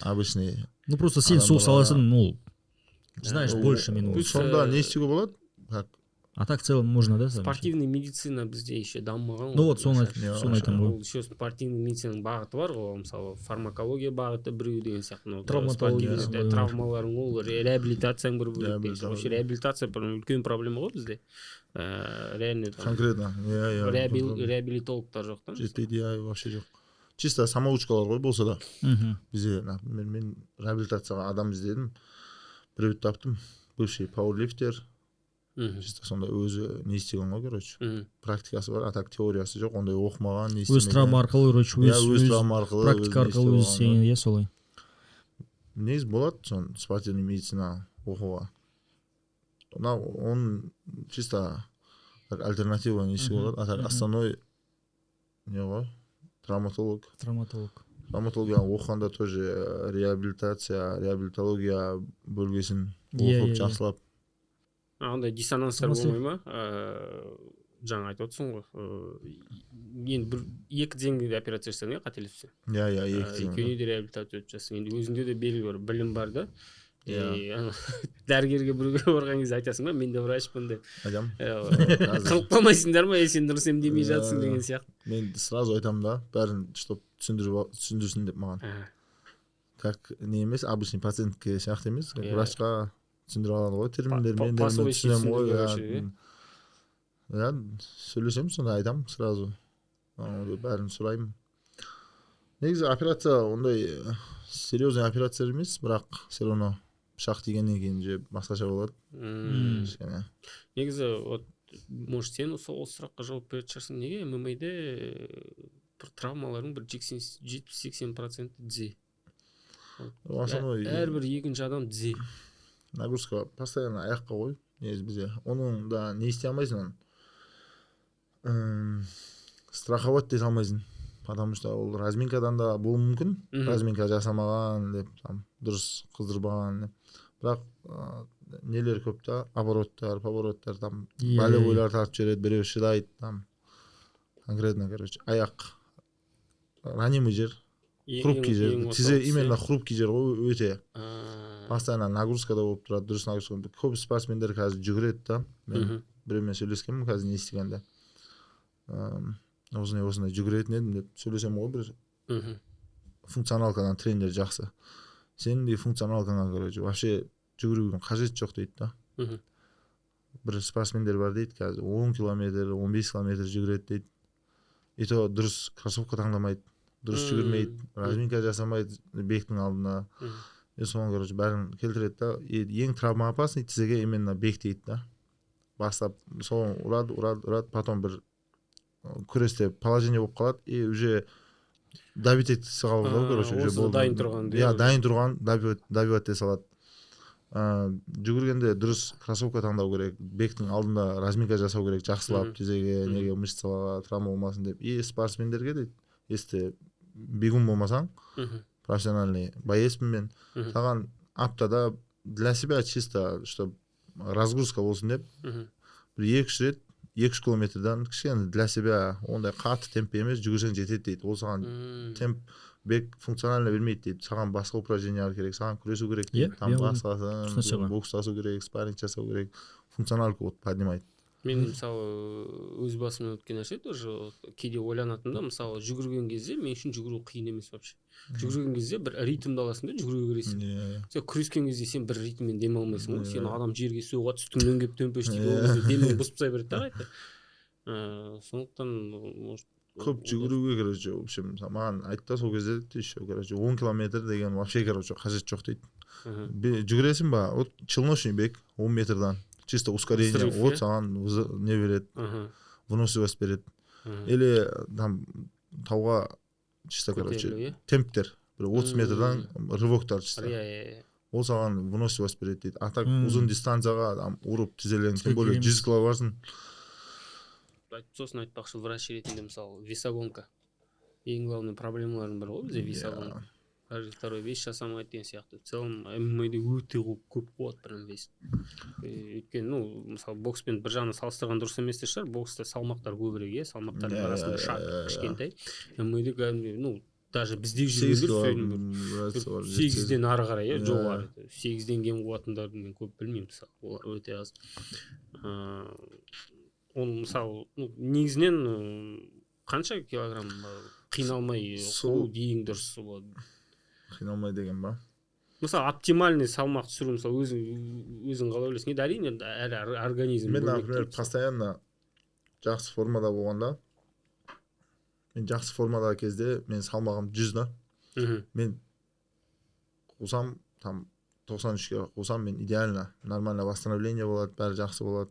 Обычный. Ну просто сен сол саласын, ну, знаешь больше мен. Сонда не істеуге болады? А так в целом можно, да? Спортивный медицина бізде еще дамымаған. Ну вот соны айтамын ғой. Еще спортивный медицинаның бағыты бар ғой, мысалы фармакология бағыты біреу деген сияқты. Травматология, травмаларың ол, реабилитацияң бір бөлек. Вообще реабилитация үлкен проблема ғой бізде. Реально конкретно. Реабилитологтар жоқ та. Жетпейді, вообще жоқ. Чисто самоучкалар ғой болса да. Бізде, мен реабилитацияға адам іздедім. Біреуді таптым. Бывший пауэрлифтер. Чисто сонда өзі не істеген ғой, короче. Практикасы бар, а так теориясы жоқ, ондай оқымаған, не істемеген. Өз травма арқылы, короче, өз травма арқылы, практика арқылы өз істеген, иә, солай. Негіз болады, сон спортивный медицина оқуға. Он чисто альтернатива не істеу болады, а так основной не ғой. травматолог травматология оқығанда тоже реабилитология бөлгесін оқып жақсылап. Андай диссонанстар болмай ма? Жаңа айтып отырсың ғой, енді бір екі деңгейде операция жасадың, қателеспесем. Екеуіне де реабилитация өтіп жасың. Енді өзіңде де белгілі бір білім бар да. Дәрігерге біреуге барған кезде айтасың ба, мен де врачпын деп. Айтамын. Қылып қалмайсыңдар ма, сен дұрыс емдемей жатсың деген сияқты. Мен сразу айтамын да, бәрін чтоб түсіндірсін деп маған. Как не емес, обычный пациентке сияқты емес, врачқа түсіндіре алады ғой, терминдермен түсінемін ғой. Сөйлесемін, сонда айтамын сразу. Бәрін сұраймын. Негізі операция ондай серьезный операция емес, бірақ все равно пышақ тигеннен кейін же басқаша болады. Негізі, может, сен сол сұраққа жауап беретін шығарсың, неге ММА-де бір травмалардың бір 70-80% дзе? Әрбір екінші адам дзе. Нагрузка постоянно аяққа қой, негізі бізде. Оның да не істей алмайсың, страховать ете алмайсың. Потому что ол разминкадан да болуы мүмкін. Разминка жасамаған деп, дұрыс қыздырбаған деп. Бірақ нелер көп та, обороттар, повороттар, болевойлар тартып жібереді, біреу шыдайды, конкретно, короче, аяқ ранимый жер, хрупкий жер. Тізе именно хрупкий жер ғой, өте. Постоянно нагрузкада болып тұрады, дұрыс нагрузка. Көп спортсмендер қазір жүгіреді да. Мен біреумен сөйлескенмін қазір не істегенде. Осындай жүгіретін едім деп сөйлесем ғой, бір функционалкадан тренер жақсы. Сен де функционалкаңа, короче, вообще жүгірудің қажет жоқ дейді да. Бір спортсмендер бар дейді, қазір 10 километр, 15 километр жүгіреді дейді. И то дұрыс кроссовка таңдамайды, дұрыс жүгірмейді, разминка жасамайды бектің алдына. Соған, короче, бәрін келтіреді да. Ең травма опасный тізеге именно бек дейді да. Бастап, соған ұрады, потом бір күресте положение болып қалады, и уже давить ете салады, короче, уже болды. Дайын тұрған. Дайын тұрған, давить ете салады. Жүгіргенде дұрыс кроссовка таңдау керек, бектің алдында разминка жасау керек, жақсылап тізеге, неге мышцаларға травма болмасын деп. И спортсмендерге дейді, если бегун болмасаң, профессиональный боецпін мен, саған аптада для себя чисто, чтобы разгрузка болсын деп, бір 2-3 рет 2 километрдан кішкене для себя ондай қатты темпе емес жүгірсең жетеді дейді. Ол саған темп бек функционально бермейді дейді. Саған басқа упражнениялар керек, саған күресу керек дейді. Там басқасын, бокстасу керек, спарринг жасау керек, функционалку поднимайды. Мен мысалы өз басымнан өткен нәрсе тоже кейде ойланатынмын да, мысалы жүгірген кезде мен үшін жүгіру қиын емес вообще. Жүгірген кезде бір ритмді аласың да, жүгіре бересің. Сен күрескен кезде сен бір ритммен дем алмайсың ғой. Сен адам жерге соғады, үстіңнен келіп төмпештейді, ол кезде демің бұзып тастай береді да қайта. Сондықтан көп жүгіруге, короче, в общем, маған айтты сол кезде еще, короче, 10 километр деген вообще, короче, қажет жоқ дейді. Жүгіресің ба, вот челночный бег 10 метрдан. Чисто ускорение, вот саған не береді, выносливость береді. Или там тауға чисто, короче, темптер, бір 30 метрдан рывоктар чисто. Ол саған выносливость береді дейді. А так ұзын дистанцияға ұрып тізелең, тем более 100 кило барсың. Сосын айтпақшы, врач ретінде мысалы весогонка. Ең главный проблемалардың бірі ғой бізде весогонка. Каждый второй вес жасамайды деген сияқты. В целом ММА-де өте көп қуат прям вес. Өйткені, мысалы бокспен бір жағынан салыстырған дұрыс емес те шығар, бокста салмақтар көбірек, салмақтардың арасында шақ кішкентай. ММА-де даже бізде жүргендер 8-ден ары қарай, жоғары. 8-ден кем қуатындарды мен көп білмеймін, мысалы, олар өте аз. Ол мысалы негізінен қанша килограмм қиналмай қуу дейін дұрыс болады? Қиналмай деген ба? Мысалы оптимальный салмақ түсіру, мысалы өзің қалай ойлайсың? Енді әрине әр организм. Мен, например, постоянно жақсы формада болғанда, мен жақсы формада кезде мен салмағым 100 да. Мен қусам, там 93-ке қусам, мен идеально, нормально восстановление болады, бәрі жақсы болады.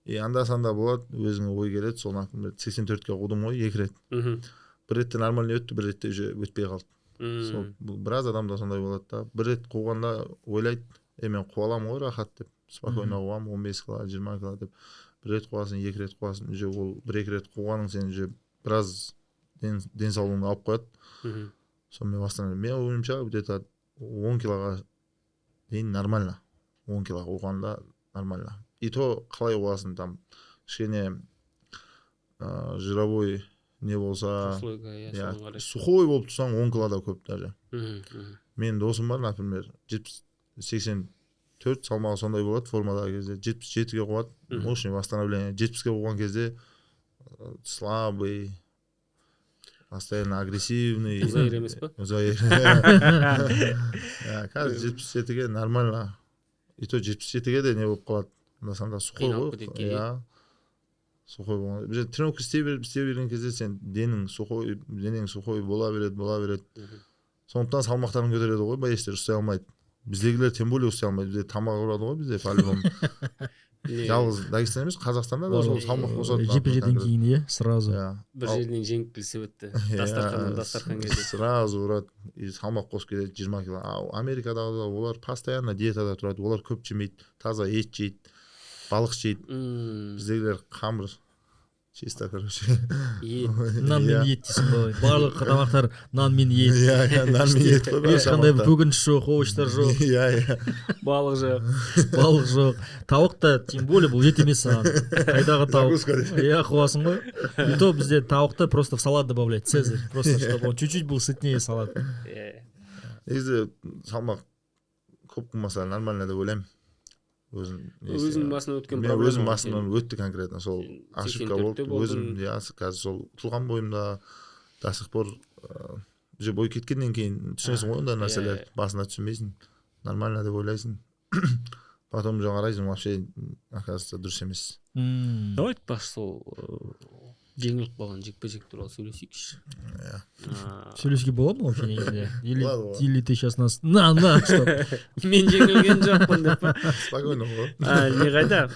И анда-санда болады, өзіңе ой келеді, сол 84-ке қудым ғой, 2 рет. Бір ретте нормально өтті, бір ретте уже өтпей қалды. Біраз адамда сондай болады да. Бір рет қуғанда ойлайды, мен қуалам ғой рахат деп, спокойно қуам, 15 кило, 20 кило деп. Бір рет қуасың, 2 рет қуасың, уже ол 1-2 рет қуғаның сен уже біраз денсаулығыңды алып қояды. Сонымен бастан мен ойымша где-то 10 килоға дейін нормально. 10 килоға қойғанда нормально. И то қалай қоясың, там кішкене жировой не болса, сухой болып тұрсаң 10 килода көп даже. Мен досым бар, например, 84 салмағы сондай болады формадағы кезде, 77-ге қояды, мощный восстановление. 70-ге қойған кезде слабый, постоянно агрессивный. Заир емес па? Заир. Қазір 77-ге нормально. И то 77-ге де не болып қалады. Сонда сухой ғой. Сухой болған. Біз тренировка істей берген кезде сен денең сухой бола береді. Сондықтан салмақтарын көтереді ғой, бәйістер ұстай алмайды. Біздегілер тем более ұстай алмайды. Бізде тамақ ұрады ғой, бізде по-любому. Жалғыз Дагестан емес, Қазақстанда да сол салмақ қосады. Жекпе-жектен кейін сразу. Бір жерінен жеңіп келсе өтті. Дастархан кезде. Сразу ұрады. Салмақ қосып келеді 20 кило. Америкадағы олар постоянно диетада тұрады. Олар көп жемейді. Таза ет жейді. Балық жейді. Біздегілер қамыр. Чисто, короче. Нан мен ет дейсің ғой. Барлық тамақтар нан мен ет. Нан мен ет қой. Ешқандай көкөніс жоқ, овощтар жоқ. Балық жоқ. Балық жоқ. Тауық та тем более бұл ет емес саған. Қайдағы тауық? Қуасың ғой. И то бізде тауықты просто в салат добавляют. Цезарь. Просто чтобы он чуть-чуть был сытнее салат. Негізі салмақ көп қылмаса нормально деп ойлаймын. Өзің басынан өткен проблема. Өзім басымнан өтті конкретно. Сол ошибка болды. Өзім қазір сол тұлған бойымда до сих пор уже бой кеткеннен кейін түсінесің ғой ондай нәрселер. Басына түсінбейсің. Нормально деп ойлайсың. Потом уже қарайсың, вообще оказывается дұрыс емес. Давайте паш сол жеңіліп қалған жекпе-жек туралы сөйлесейікші. Сөйлесуге болады ма вообще негізінде? Или ты сейчас нас на что? Мен жеңілген жоқпын деп па? Спокойно ғой. Не қайда?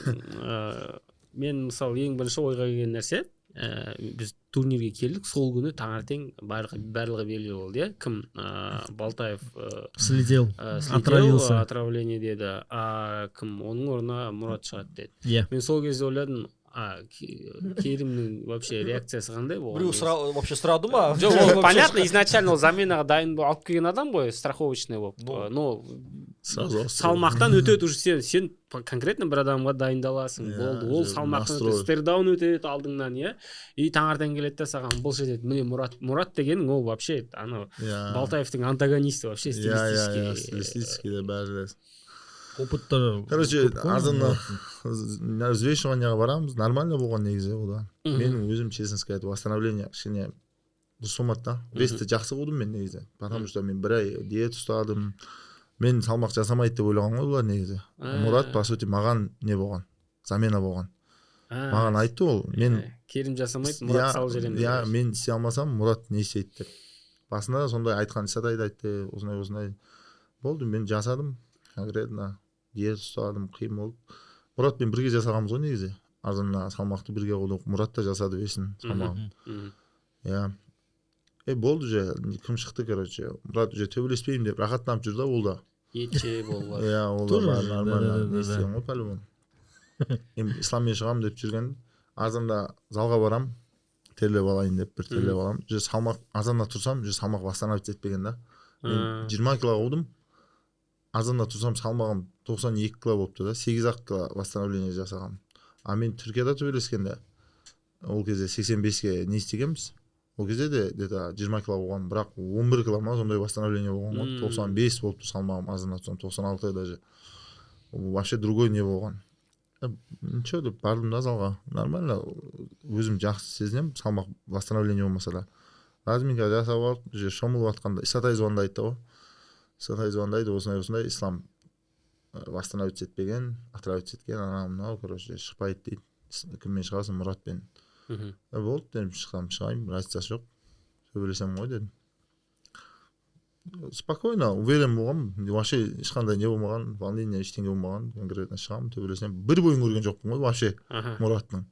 Мен мысалы ең бірінші ойға келген нәрсе, біз турнирге келдік, сол күні таңертең барлығы белгілі болды, иә? Кім Балтаев слетел, отравление деді, кім оның орнына Мұрат шығады деді. Мен сол кезде ойладым, Керімнің вообще реакциясы қандай болған? Біреу вообще сұрады ма? Жоқ, понятно, изначально ол заменаға дайын алып келген адам ғой, страховочный болып. Но салмақтан өтеді уже сен конкретно бір адамға дайындаласың. Болды, ол салмақтан өтеді, стердаун өтеді алдыңнан, иә? И таңертең келеді де саған бұл жетеді. Міне Мұрат дегенің ол вообще Балтаевтың антагонисті вообще стилистический де бәрі. Опытта. Короче, ардына взвешиванияға барамыз, нормально болған негізі ода. Менің өзім, честно сказать, восстановление кішкене дұрыс болмады да. Весті жақсы болдым мен негізі. Потому что мен бір ай диет ұстадым. Мен салмақ жасамайды деп ойлаған ғой бұлар негізі. Мұрат, по сути, маған не болған? Замена болған. Маған айтты ол. Мен Керім жасамайды, Мұрат салып жерем. Мен істей алмасам, Мұрат не істейді деп. Басында сондай айтқан Исатайды айтты, осындай. Болды, мен жасадым. Конкретно диет ұстадым, қиын болды. Мұратпен бірге жасағанбыз ғой негізі. Арзанына салмақты бірге қойдық. Мұрат та жасады весін салмағын. Болды же, кім шықты, короче. Мұрат уже төбелеспеймін деп рахаттанып жүр да ол да. Етше болған. Ол да нормально. Не істеген ғой по-любому. Исламмен шығамын деп жүрген. Арзанда залға барам, терлеп алайын деп бір терлеп алам. Салмақ арзанда тұрсам, салмақ восстановить етпеген да. Мен 20 кило қойдым. Арзанда тұрсам салмағым 92 кило болыпты да, 8 кило восстановление жасағам. Мен Түркияда төбелескенде ол кезде 85-ге не істегенбіз. Ол кезде де где-то 20 кило болған, бірақ 11 кило ма сондай восстановление болған ғой. 95 болыпты салмағым, арзанда тұрсам 96 даже. Вообще другой не болған. Ничего деп бардым да залға. Нормально, өзім жақсы сезінем, салмақ восстановление болмаса да. Разминка жасап алып, шомылып атқанда Исатай звондайды ғой. Исатай звондайды, осындай ислам восстановить етпеген, отравить еткен, анау, короче, шықпайды дейді. Кіммен шығасың, Мұратпен. Болды, дедім, шығайын, разницасы жоқ. Сөйлесем ғой, дедім. Спокойно, уверен болғам, вообще ешқандай не болмаған, волнение ештеңе болмаған, конкретно шығамын, төбелесем. Бір бойын көрген жоқпын ғой, вообще, Мұраттың.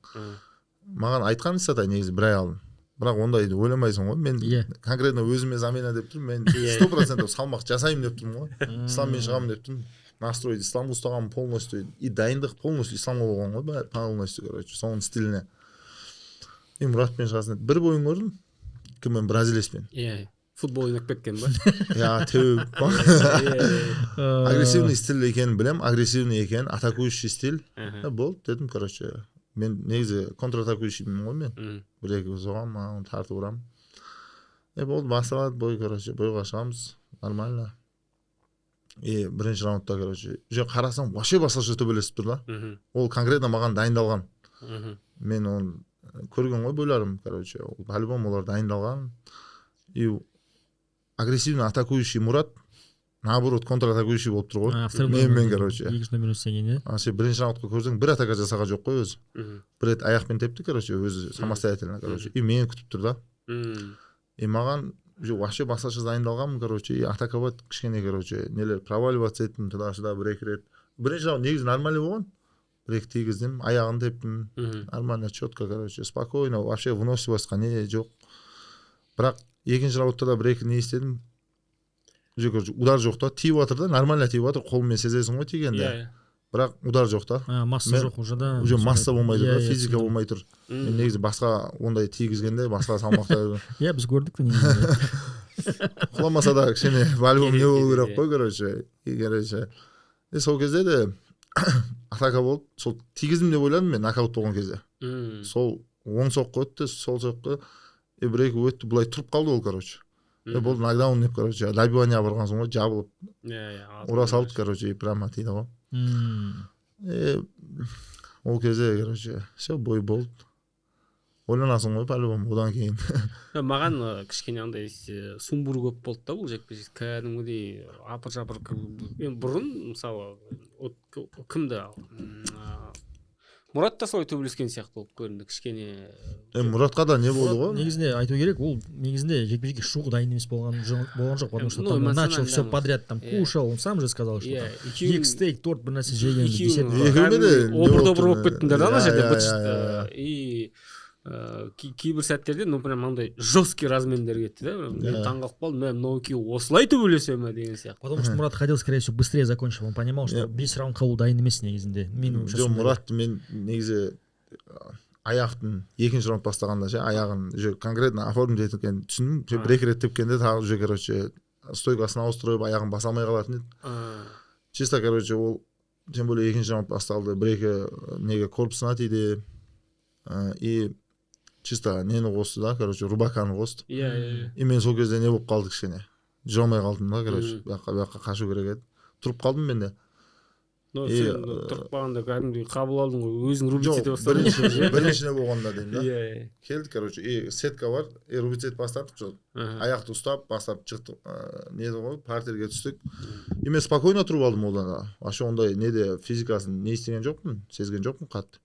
Маған айтқан Исатай негізі бір ай алдым. Бірақ ондайды ойламайсың ғой. Мен конкретно өзіме замена деп тұрмын. Мен 100% салмақ жасаймын деп тұрмын ғой. Исламмен шығамын деп тұрмын. Настройды исламға ұстағанмын полностью. И дайындық полностью исламға болған ғой. Полностью, короче, соның стиліне. Мұратпен шығасын. Бір бойын көрдім. кіммен бразилецпен иә футбол ойнап кеткен ба иә теуіп агрессивный стиль екенін білем, агрессивный екенін, атакующий стиль. Болды дедім, короче. Мен негізі контратакующиймін ғой мен. Бір-екі соғамын, оны тартып ұрамын. Болды, басталады, бойға шығамыз, нормально. Бірінші раундта, короче, қарасам, вообще басқаша төбелесіп тұр да. Ол конкретно маған дайындалған. Мен оны көрген ғой бойларым, короче, по-любому олар дайындалған. И агрессивный атакующий Мурат, наоборот, контратакующий болып тұр ғой. Мен, короче. Екінші номер өтсеген, сен бірінші раундқа көрсең, бір атака жасаған жоқ қой өзі. Бір рет аяқпен тепті, короче, өзі самостоятельно, короче. И мені күтіп тұр да. И маған вообще басқаша дайындалғанмын, короче, и атаковать кішкене, короче, нелер проваливаться еттім, туда-сюда бір-екі рет. Бірінші раунд негізі нормально болған. Бір-екі тигіздім, аяғын тептім, нормально, четко, короче, спокойно, вообще выносливостьқа не жоқ. Бірақ екінші раундта да бір-екі не істедім. Удар жоқ та, тиіп жатыр да, нормально тиіп жатыр, қолымен сезесің ғой тигенде. Бірақ удар жоқ та. Масса жоқ уже да. Уже масса болмайды да, физика болмай тұр. Мен негізі басқа ондай тигізгенде, басқа салмақта. Біз көрдік та негізі. Құламаса да кішкене по-любому не болу керек қой, короче. Сол кезде де атака болды. Сол тигіздім деп ойладым мен нокаут болған кезде. Сол оң соққы өтті, сол соққы бір-екі өтті, былай тұрып қалды ол, короче. Болды нокдаун деп, короче, добивание барған соң ғой, жабылып. Ура салды, короче, прямо тиді ғой. Ол кезде, короче, все, бой болды. Ойланасың ғой, по-любому, одан кейін. Маған кішкене андай сумбур көп болды да бұл жекпе-жек. Кәдімгідей апыр-жапыр. Бұрын, мысалы, кімді Мұрат та солай төбелескен сияқты болып көрінді кішкене. Мұратқа да не болды ғой? Негізінде айту керек, ол негізінде жекпе-жекке шығуға дайын емес болған жоқ, потому что там начал все подряд там кушал, он сам же сказал, что екі стейк, торт бір нәрсе жеген деседі. Обыр-добыр болып кеттіңдер ана жерде быт. И кейбір сәттерде, ну прям андай жесткий размендер кетті да. Мен таңғалып қалдым, мынау екеуі осылай төбелесе ме деген сияқты. Потому что Мурат хотел, скорее всего, быстрее закончить. Он понимал, что 5 раундқа ол дайын емес негізінде. Жоқ, Мұратты мен негізі аяқтың екінші раунд бастағанда ше, аяғын уже конкретно оформить еткен түсіндім. Бір-екі рет тепкенде тағы уже, короче, стойкасын ауыстырып, аяғын баса алмай қалатын еді. Чисто, короче, ол тем более екінші раунд басталды. Бір-екі неге корпусына тиді. И чисто нені қосты да, короче, рубаканы қосты. И мен сол кезде не болып қалды кішкене. Жүре алмай қалдым да, короче, баққа қашу керек еді. Тұрып қалдым мен де. Сен тұрып қалғанда кәдімгідей қабыл алдың ғой, өзің рубицет ете бастадың. Біріншіне болғанда деймін да. Келді, короче, сетка бар, рубицет бастадық, аяқты ұстап, бастап шықтық, неді ғой, партерге түстік. И мен спокойно тұрып алдым одан да. Вообще ондай неде физикасын не істеген жоқпын, сезген жоқпын қатты.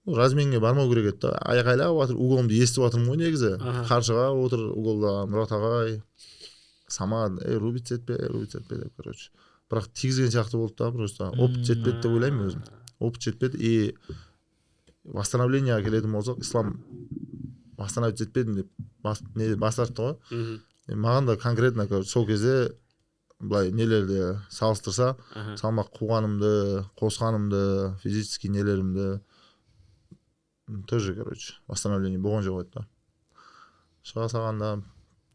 Разменге бармау керек еді да. Айқайлап жатыр, уголымды естіп жатырмын ғой негізі. Қаршыға отыр уголда, Мұрат ағай, Самат, рубицет пе деп, короче. Бірақ тигізген сияқты болды да, просто опыт жетпеді деп ойлаймын өзім. Опыт жетпеді, и восстановлениеға келетін болсақ, ислам восстановить жетпедім деп бас тартты ғой. Маған да конкретно сол кезде былай нелерді салыстырса, салмақ қуғанымды, қосқанымды, физический нелерімді тоже, короче, восстановление болған жоқ еді да. Шыға салғанда,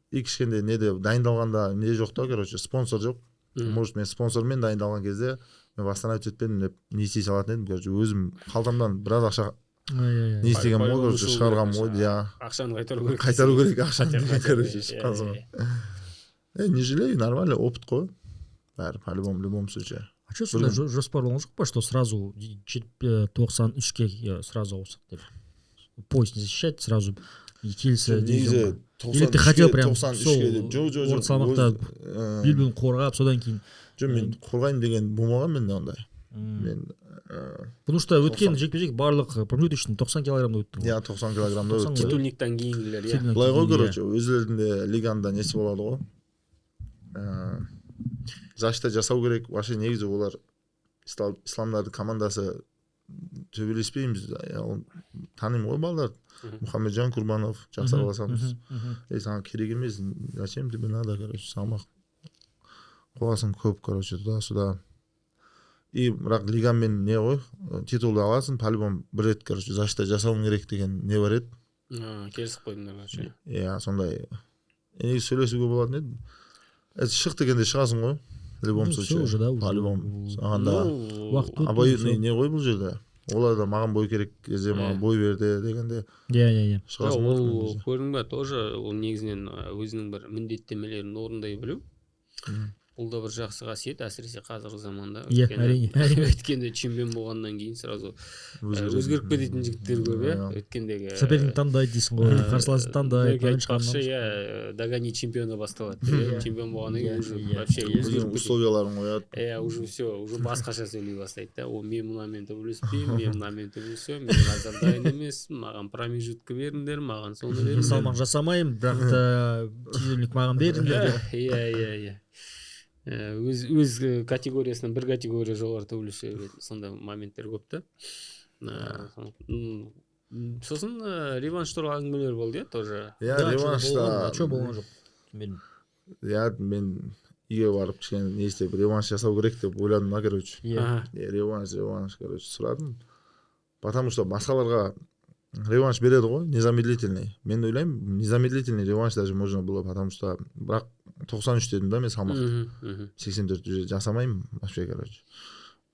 и кішкенде неде дайындалғанда не жоқ та, короче, спонсор жоқ. Может, мен спонсормен дайындалған кезде мен восстановить етпедім деп не істей салатын едім, короче, өзім қалтамдан біраз ақша не істеген ғой, короче, шығарған ғой, ақшаны қайтару керек, ақшаны, короче, шыққан соң. Не жалею, нормально, опыт қой. Бәрі, по-любому, в любом случае. А что сюда жоспар болған жоқ па, что сразу 93-ке сразу ауысып деп? Пояс не защищать, сразу келісі дивизионға? Или ты хотел прям сол орта салмақта белбеуін қорғап, содан кейін? Жоқ, мен қорғайын деген болмаған менде ондай. Потому что өткен жекпе-жек барлық промежуточный 90 килограммда өтті. Иә, 90 килограммда өтті. Титульниктен кейінгілер, иә. Былай ғой, короче, өзлерінде лиганда несі болады ғой. Защита жасау керек. Вообще негізі олар исламдардың командасы төбелеспейміз. Танимын ғой балаларды. Мұхамеджан Курбанов, жақсы араласамыз. Саған керек емес, зачем тебе надо, короче, салмақ қоғасын көп, короче, туда-сюда. И бірақ лигамен не ғой, титулды аласың, по-любому бір рет, короче, защита жасауың керек деген не бар еді. Келісіп қойдыңдар короче. Иә, сондай негізі сөйлесуге болатын еді. Шық дегенде шығасың ғой. В любом случае. По-любому. Саған да обоюдный не ғой бұл жерде. Олар да маған бой керек кезде маған бой берді дегенде. Иә. Шығасың Ол көрдің ба, тоже ол негізінен өзінің бір міндеттемелерін орындай білу. Бұл да бір жақсы қасиет, әсіресе қазіргі заманда. Иә, әрине. Өткенде чемпион болғаннан кейін сразу өзгеріп кететін жігіттер көп, иә. Өткендегі соперник таңдайды дейсің ғой, қарсыласы таңдайды. Айтпақшы, догони чемпиона басталады. Чемпион болғаннан кейін уже вообще өзгеріп кетеді. Условияларын қояды. Уже все, уже басқаша сөйлей бастайды да. О, мен мынамен төбелеспеймін, мен мынамен төбелесемін, мен қазір дайын емеспін, маған промежутка беріңдер, маған соны беріңдер. Салмақ жасамаймын, бірақ та тизульник маған беріңдер. Иә. Өз категориясынан бір категория жоғары төбелесе беретін сондай моменттер көп та. Сосын реванш туралы әңгімелер болды, иә, тоже. Иә, реваншта. Че болған жоқ? Иә, мен үйге барып кішкене не істеп реванш жасау керек деп ойладым да, короче. Реванш, короче, сұрадым. Потому что басқаларға реванш береді ғой, незамедлительный. Мен ойлаймын, незамедлительный реванш даже можно было, потому что бірақ 93 дедім да мен салмақты. 84 жасамаймын вообще, короче.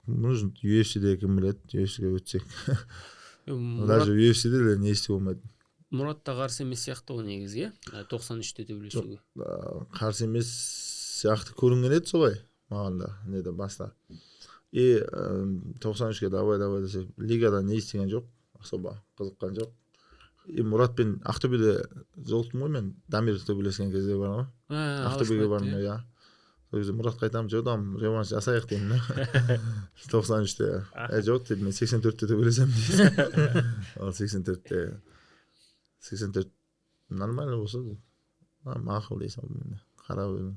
Нужен UFC-де кім біледі, UFC-ге өтсек. Даже UFC-де не істеу болмайды. Мұрат та қарсы емес сияқты ғой негізі, 93-те төбелесуге. Қарсы емес сияқты көрінген еді солай маған да, неде баста. 93-ке давай десе, лигада не істеген жоқ, особо қызыққан жоқ. Мұратпен Ақтөбеде жолықтым ғой мен, Дамир төбелескен кезде бар ғой. Ақтөбеге бардым, иә. Сол кезде Мұратқа айтамын, жоқдам реванш жасайық деймін да. 93-те. Жоқ деп, мен 84-те төбелесем деймін. Ал 84-те. 84 нормально болса, мақұл дейсің мен. Қарап едім.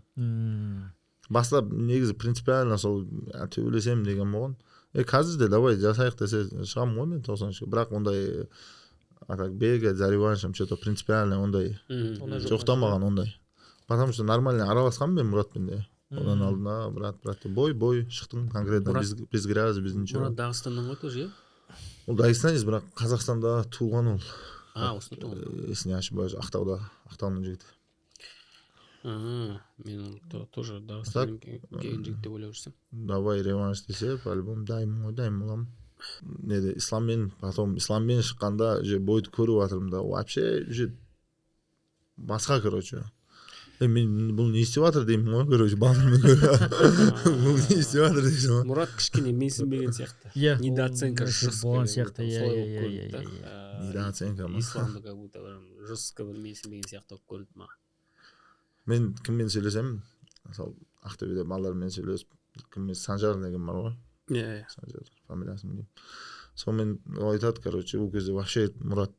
Баста негізі принципиально сол төбелесем деген болған. Қазір де давай жасайық десе шығамын ғой мен 93-ке. Бірақ ондай а так бегать за реваншем что-то принципиально ондай жоқтан маған ондай. Потому что нормально араласқанмын мен Мұратпен де. Одан алдына брат бой шықтым конкретно без грязи, без ничего. Мұрат Дағыстаннан ғой тоже, иә? Ол дагестанец, бірақ Қазақстанда туылған ол. Осында туылған. Есіне ошибаюсь, Ақтауның жігіті. Мен тоже Дағыстаннан келген жігіт деп ойлап жүрсем. Давай реванш десе, по-любому дайым боламын. Неде исламмен шыққанда же бойды көріп жатырмын да, вообще же басқа, короче. Мен бұл не істеп жатыр деймін ғой, короче, балырмен көріп. Бұл не істеп жатыр деймін ғой. Мұрат кішкене менсінбеген сияқты. Недооценка болған сияқты. Недооценка ма? Исламды как будто жестко бір менсінбеген сияқты болып көрінді маған. Мен кіммен сөйлесем, мысалы Ақтөбеде балалармен сөйлесіп, кіммен Санжар деген бар ғой. Иә. Санжар фамилиясын білмеймін. Сонымен айтады, короче, ол кезде вообще Мұрат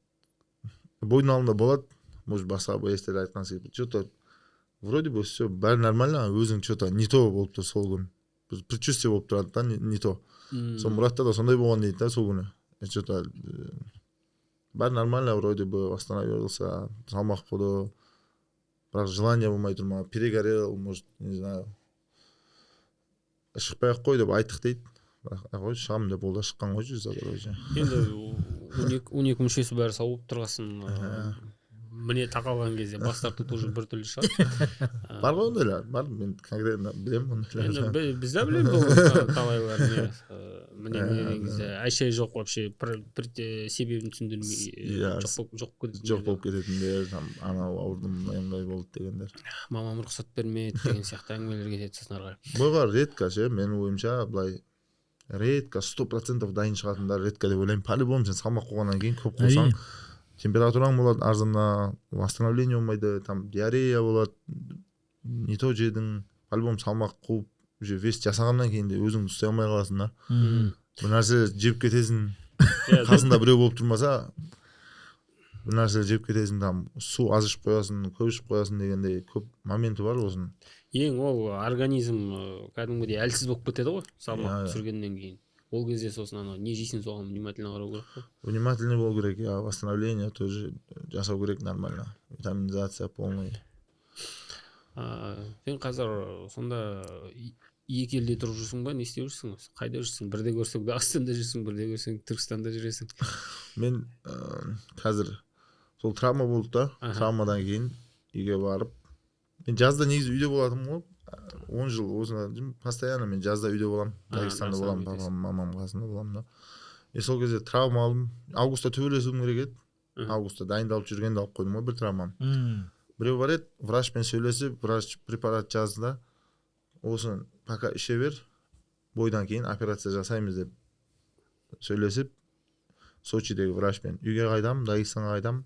бойдың алдында болады, может басқа боестер айтқан секілді. Что-то вроде бы все бәрі нормально, өзің что-то не то болып тұр сол күн. Предчувствие болып тұрады да, не то. Сол Мұратта да сондай болған дейді да сол күні. Что-то бәрі нормально, вроде бы восстановился, салмақ қуды. Бірақ желание болмай тұр ма, перегорел, может, не знаю. Шықпай ақ қой деп айттық дейді. Бірақ шығамын деп ол да шыққан ғой жүзі. Енді 12 мүшесі бәрі сау болып тұрғасын. Міне тақалған кезде бас тарту тоже бір түрлі шығар. Бар ғой ондайлар, бар, мен конкретно білемін ондайлар. Біз де білеміз талайлар. Міне негізі әшей жоқ вообще, себебін түсіндірмей жоқ болып кететіндер, анау ауырдым, мынандай болды дегендер. Мамам рұқсат бермеді деген сияқты әңгімелер кетеді сосын ары қарай. Бойға редко ше, менің ойымша былай редко 100% дайын шығатындар редко деп ойлаймын. По-любому сен салмақ қойғаннан кейін көп қойсаң температураң болады, арзанна восстановление болмайды, там диарея болады, не то жедің, по-любому салмақ қуып уже вес жасағаннан кейін де өзің ұстай алмай қаласың да. Бір нәрсе жеп кетесің, қасында біреу болып тұрмаса, бір нәрсе жеп кетесің, там су аз ішіп қоясың, көп ішіп қоясың дегендей көп моменті бар осының. Ең ол организм кәдімгідей әлсіз болып кетеді ғой, салмақ түсіргеннен кейін. Ол кезде сосын анау не жейсің соған внимательно қарау керек қой. Внимательно болу керек, я восстановление тоже жасау керек нормально. Витаминизация полный. Сен қазір сонда екі елде тұрып жүрсің ба, не істеп жүрсің? Қайда жүрсің? Бірде көрсең Дағыстанда жүрсің, бірде көрсең Түркістанда жүресің. Мен қазір сол травма болды да. Травмадан кейін үйге барып, мен жазда негізі үйде болатынмын ғой. 10 жыл осында постоянно мен жазда үйде боламын. Дагестанда боламын, папам, мамам қасында боламын да. Сол кезде травма алдым. Августта төбелесуім керек еді. Августта дайындалып жүргенде алып қойдым ғой бір травмам. Біреу бар еді, врачпен сөйлесіп, врач препарат жазды да, осыны пока іше бер, бойдан кейін операция жасаймыз деп сөйлесіп, Сочидегі врачпен үйге қайдам, Дагестанға қайдам.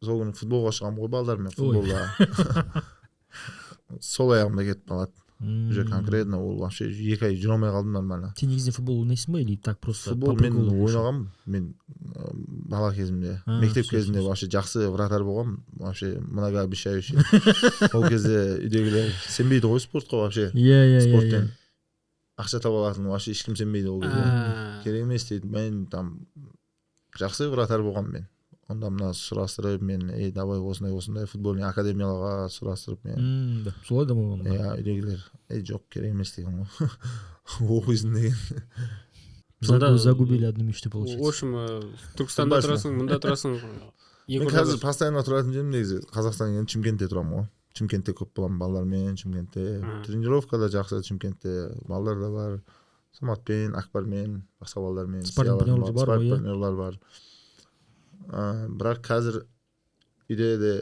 Сол күні футболға шығамын ғой балдармен, футболда. Сол аяғымда кетіп қалады. Уже конкретно ол вообще 2 ай жүре алмай қалдым нормально. Сен негізінен футбол ойнайсың ба или так просто? Футбол мен ойнағам, мен бала кезімде, мектеп кезінде вообще жақсы вратарь болғам, вообще многообещающий. Ол кезде үйдегілер сенбейді ғой спортқа вообще. Спорттен ақша таба алатынын вообще ешкім сенбейді ол кезде. Керек емес дейді. Мен там жақсы вратарь болғам мен. Онда мына сұрастырып мен, давай осындай футбольный академияларға сұрастырып мен. Солай да болған. Үйдегілер, жоқ керек емес деген ғой. Оқисың деген. Загубили одну мечту, получается. В общем, Түркістанда тұрасың, мұнда тұрасың. Мен қазір постоянно тұратын жерім негізі Қазақстаннан кейін Шымкентте тұрамын ғой. Шымкентте көп боламын балалармен, Шымкентте. Тренировкада жақсы, Шымкентте балалар да бар. Саматпен, Акбармен, басқа балалармен. Спарринг-партнерлар бар. Бірақ қазір үйде де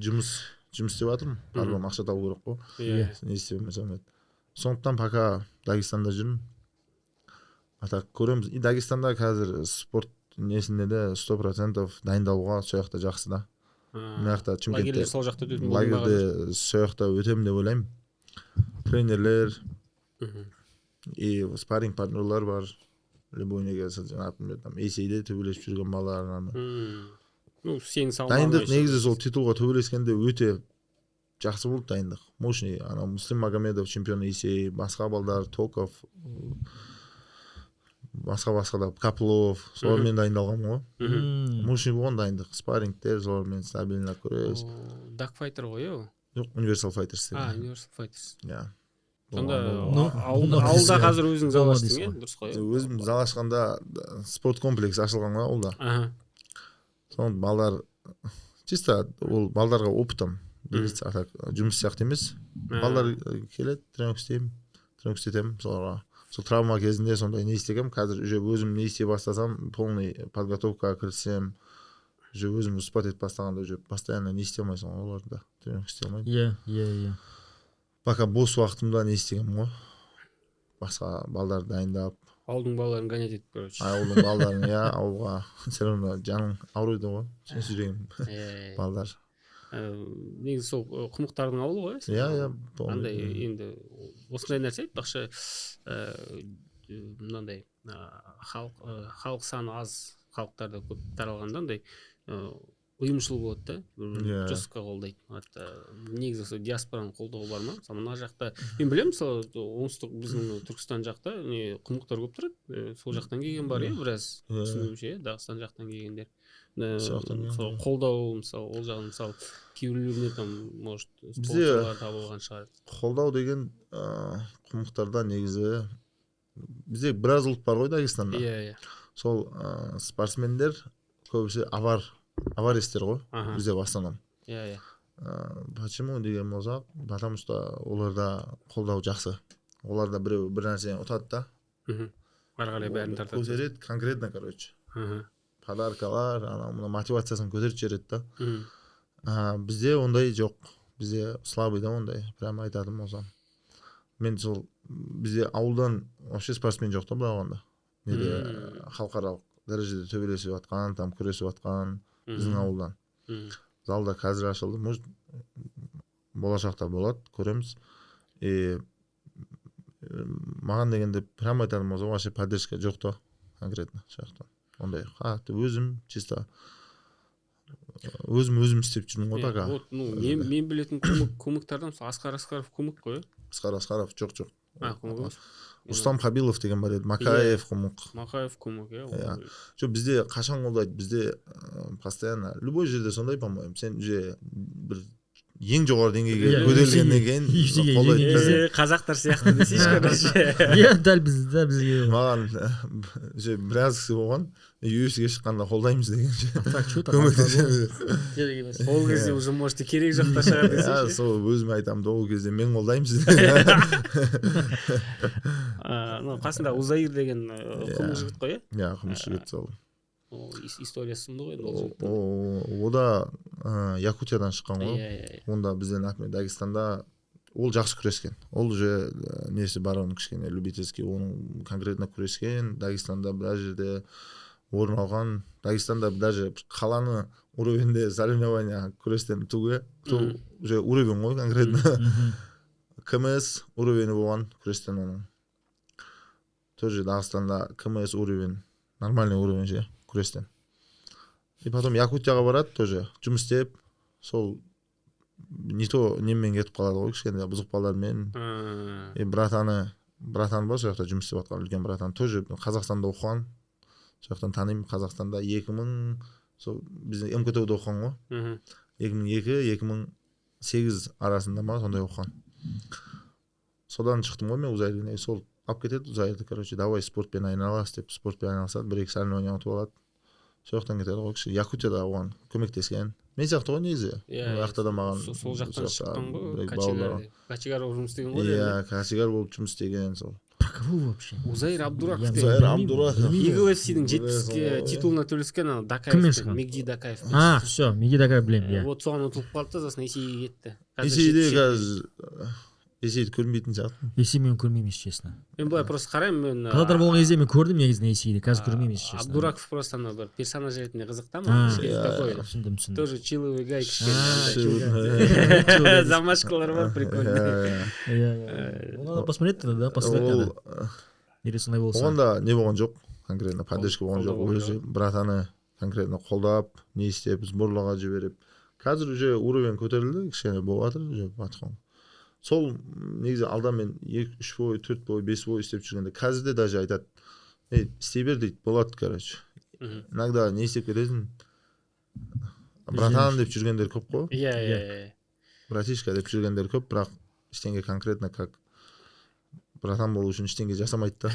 жұмыс істеп жатырмын. Арбам ақша табу керек қой. Не істеп жүрмін. Сондықтан пока Дагестанда жүрмін. Атақ көреміз. Дагестанда қазір спорт несінде де 100% дайындалуға сол жақта жақсы да. Мына жақта Шымкентте лагерде сол жақта өтемін деп ойлаймын. Тренерлер и спарринг партнерлар бар. Любой неге там есейде төбелесіп жүрген балалар. Дайындық негізі сол титулға төбелескенде өте жақсы болды дайындық. Мощный, Муслим Магомедов чемпион Есей, басқа балдар, Токов, басқа да Каплов, солармен дайындалған ғой. Мощный болған дайындық. Спаррингтер, солармен стабильно көрес. Дагфайтер ғой, еу? Жоқ, Universal Fighters. Universal Fighters. Сонда ауылда қазір өзің зал аштың, дұрыс қой? Өзім зал ашқанда спорт комплекс ашылған ғой ауылда. Сонда балдар чисто ол балдарға опытым. Жұмыс сияқты емес. Балдар келеді, тренировка істетемін. Сол травма кезінде сондай не істегем. Қазір уже өзім не істей бастасам, полный подготовкаға кірсем, уже өзім спорт етіп бастағанда уже постоянно не істей алмайсың оларда. Тренировка істей алмайды. Пока бос уақытымда не істегем ғой. Басқа балдар дайындап. Ауылдың балаларын гонять етіп, короче. Ауылдың балаларын, ауылға. Все равно жаның ауырды ғой. Сен жүрегім балдар. Негізі сол құмықтардың ауылы ғой? Андай енді осындай нәрсе айтпақшы, мынандай халық саны аз халықтарда көп таралғанда андай ұйымшыл болады да, жұртқа қолдайды. Негізі сол диаспораның қолдауы бар ма? Мына жақта, мен білемін, мысалы оңтүстік біздің Түркістан жақта құмықтар көп тұрады, сол жақтан келген бар, біраз түсінуімше, Дағыстан жақтан келгендер. Қолдау, мысалы, ол жағын, мысалы, кейбіреулеріне там, может, спортшылар табылған шығар. Қолдау деген құмықтарда негізі бізде біраз ұлт бар ғой Дагестанда. Сол спортсмендер көбісі аваристер ғой, бізде в основном. Почему деген болсақ, потому что оларда қолдау жақсы. Оларда біреу бір нәрсені ұтады да. Қарғалай бәрін тартады. Көтереді конкретно, короче. Подаркалар, мотивациясын көтеріп жібереді да. Бізде ондай жоқ. Бізде слабый да ондай, прям айтатын болсам. Мен сол бізде ауылдан вообще спортсмен жоқ та бұлағанда. Неде халықаралық дәрежеде төбелесіп жатқан, там күресіп жатқан біздің ауылдан. Залда қазір ашылды, может болашақта болады, көреміз. Маған дегенде прям айтатын болса, вообще поддержка жоқ та конкретно шақтан. Ондай қатты өзім чисто өзім істеп жүрмін ғой пока. Мен білетін көміктардан Асқар Асқаров көмік қой. Асқар Асқаров жоқ. Көмік емес. Рустам Хабилов деген бар еді, Макаев көмік. Макаев көмік, жоқ, бізде қашан қолдайды, бізде постоянно любой жерде сондай, по-моему. Сен уже бір ең жоғары деңгейге Иә, көтерілгеннен кейін UFC-ге қолдайды жеңген да. қазақтар сияқты десейші короче. Иә, дәл бізге маған біраз кісі болған UFC-ге шыққанда қолдаймыз дегенше так что көмектесеміз. керек емес. Ол кезде уже может керек жоқ та шығар Иә, десейші. сол өзіме айтамын да ол кезде мен қолдаймыз. Қасында Узаир деген қымыз жігіт қой, Иә, қымыз жігіт сол. Ол историясы сынды ғой енді ол жігіттің. Ода Якутиядан шыққан ғой. Иә. Онда бізден Дагестанда ол жақсы күрескен. Ол уже несі бар оның кішкене любительский, оның конкретно күрескен. Дагестанда біраз жерде орын алған. Дагестанда даже қаланы уровеньде соревнования күрестен туге. Уже уровень ғой конкретно. КМС уровені болған күрестен оның. Тоже Дагестанда КМС уровень, нормальный уровень же күрестен. И потом Якутияға барады тоже, жұмыс істеп, сол не то немен кетіп қалады ғой, кішкене бұзық балалармен. И братан бар, сол жақта жұмыс істеп жатқан үлкен братан, тоже Қазақстанда оқыған. Сол жақтан танимын, Қазақстанда 2000, сол біздің МКТУ-да оқыған ғой. 2002-2008 арасында ма сондай оқыған. Содан шықтым ғой мен Узайырден, сол алып кетеді Узайырды, короче, давай спортпен айналас деп, спортпен айналысады, бір-екі соревнования ұтып алады. Сол жақтан кетеді ғой кіші. Якутияда оған көмектескен. Мен сияқты ғой негізі. Ол жақта да маған сол жақтан шыққан ғой, качегар болып жұмыс істеген ғой. Иә, качегар болып жұмыс істеген сол. Про кого вообще? Узаир Абдураков. Узаир Абдураков. UFC-дің 70-ке титулына төлескен ана Дакаевтың, Мегди Дакаев. Все, Мегди Дакаев білемін, иә. Вот соған ұтылып қалды, сосын Есейге кетті. Есейде қазір Есейді көрмейтін сияқтымын. Есей мен көрмеймін, честно. Мен былай просто қараймын, мен Қаладар болған кезде мен көрдім негізінде Есейді, қазір көрмеймін, честно. Абдураков просто ана бір персонаж ретінде қызықтамын. Түсіндім. Тоже чиловый гай, Чиловый. замашкалар бар, прикольный. Надо посмотреть тогда, посмотреть. Егер сондай болса. Оғанда не болған жоқ, конкретно поддержка болған жоқ. Өзі братаны конкретно қолдап, не істеп, сборларға жіберіп. Қазір уже уровень көтерілді, кішкене болып жатыр, уже батқан. Сол негізі алда мен 2-3 бой, 4 бой, 5 бой істеп жүргенде, қазірде даже айтады, істей бер дейді, болады, короче. Иногда не істеп кетесің, братан деп жүргендер көп қой. Иә. Братишка деп жүргендер көп, бірақ ештеңе конкретно как братан болу үшін ештеңе жасамайды да.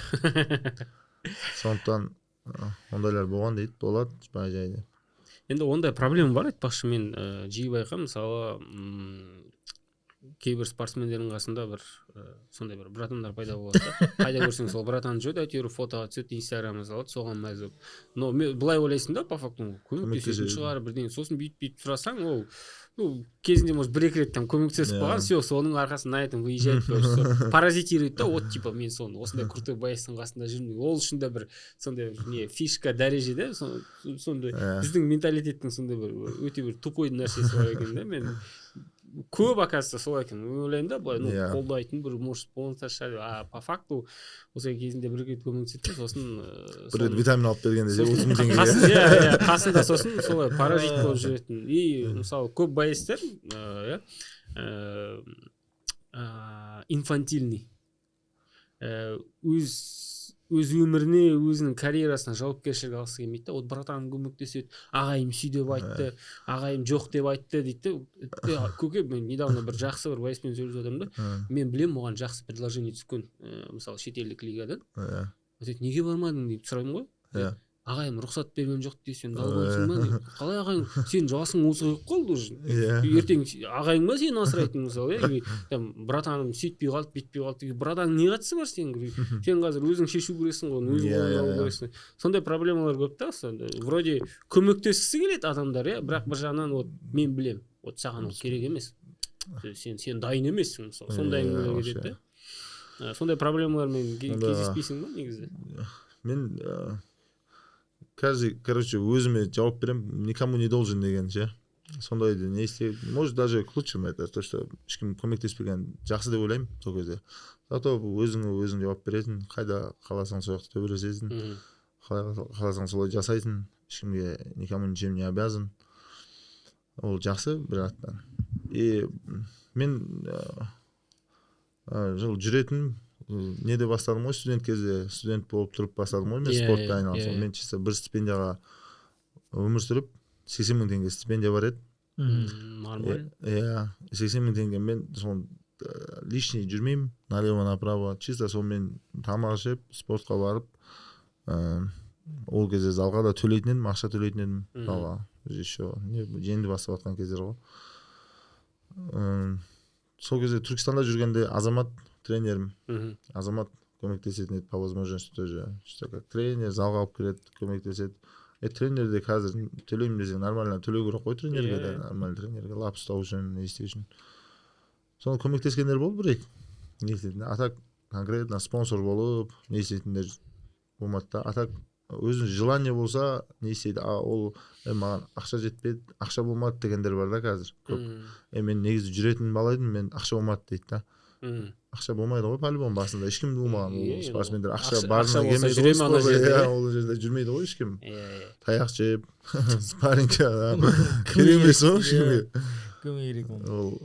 Сондықтан ондайлар болған дейді, болады, бай жайды. Енді ондай проблема бар, айтпақшы, мен жиі байқаймын, мысалы кейбір спортсмендердің қасында бір сондай бір братандар пайда болады да. Қайда көрсең сол братан жүреді, әйтеуір фотоға түседі, инстаграмға салады, соған мәз болып. Но былай ойлайсың да, по факту көмектесетін шығар бірдеңе. Сосын бүйтіп сұрасаң, ол кезінде может бір-екі рет там көмектесіп қалған, все, соның арқасында на этом выезжает, паразитирует да, вот типа мен соны осындай крутой байыстың қасында жүрмін. Ол үшін де бір сондай не фишка дәреже да, сондай біздің менталитеттің сондай бір өте бір тупой нәрсесі бар екен да. Мен көп, оказывается, солай екен. Ойлаймын да, былай қолдайтын бір может болса шығар. А по факту осы кезінде бір рет көмектесті, сосын бір рет витамин алып бергенде 30 000 теңге. Қасында сосын солай паразит болып жүретін. И мысалы көп байыстар инфантильный, өз өміріне, өзінің карьерасына жауапкершілік алғысы келмейді. Вот братаным көмектеседі, ағайым сүй деп айтты, ағайым жоқ деп айтты дейді. Көке, мен недавно бір жақсы бір байыспен сөйлесіп отырмын да. Мен білем, оған жақсы предложение түскен, мысалы шетелдік лигадан. Неге бармадың деп сұраймын ғой. Ағайым рұқсат берген жоқ дейді, сен далбайсың ба дейді. Қалай ағайың, сен жасың осы қойып қалды уже. Ертең ағайың ба сені асырайтын, мысалы, братаным сөйтпей қалды, бүйтпей қалды. Братаның не қатысы бар сен? Сен қазір өзің шешу керексің ғой, өзің орындау керексің. Сондай проблемалар көп та. Вроде көмектескісі келеді адамдар, бірақ бір жағынан вот мен білем, вот саған ол керек емес. Сен дайын емессің, мысалы. Сондай әңгімелер кетеді да. Сондай проблемалармен кездеспейсің ба негізі? Мен короче, өзіме жауап берем, никому не должен деген ше. Сондайды не істеп, может даже к лучшему это, то что ешкім көмектеспеген жақсы деп ойлаймын сол кезде. Зато өзің жауап бересің, қайда қаласаң сол жақта төбелесесің, қаласаң солай жасайсың, ешкімге никому ничем не обязан. Ол жақсы бір жақтан. И мен жыл жүретін неде бастадым ғой, студент кезде, студент болып тұрып бастадым ғой, мен спортқа айналысам. Мен чисто бір стипендияға өмір сүріп, 80 000 теңге стипендия бар еді. Нормально. Иә, 80 мың теңге. Мен соны лишний жүрмеймін, налево направо, чисто сонымен тамақ ішіп, спортқа барып, ол кезде залға да төлейтін едім, ақша төлейтін едім залға. Еще енді бастап жатқан кездер ғой. Сол кезде Түркістанда жүргенде Азамат тренерім. Азамат көмектесетін еді по возможности тоже. Что как тренер залға алып келеді, көмектеседі. Тренерде қазір төлеймін десең нормально төлеу керек қой тренерге де, нормально тренерге лап ұстау үшін, не істеу үшін. Соны көмектескендер болды бір-екі. Не істейтін, атак конкретно спонсор болып, не істейтіндер болмады да. Атак өзің желание болса, не істейді, ол маған ақша жетпеді, ақша болмады дегендер бар да қазір көп. Мен негізі жүретін бала едім, мен ақша болмады дейді да. Ақша болмайды ғой по-любому басында, ешкім болмаған ол спортсмендер. Ақша барына келмейді, ол жерде жүрмейді ғой ешкім. Таяқ жеп, спарринг керек емес ғой ешкімге. Кім керек ол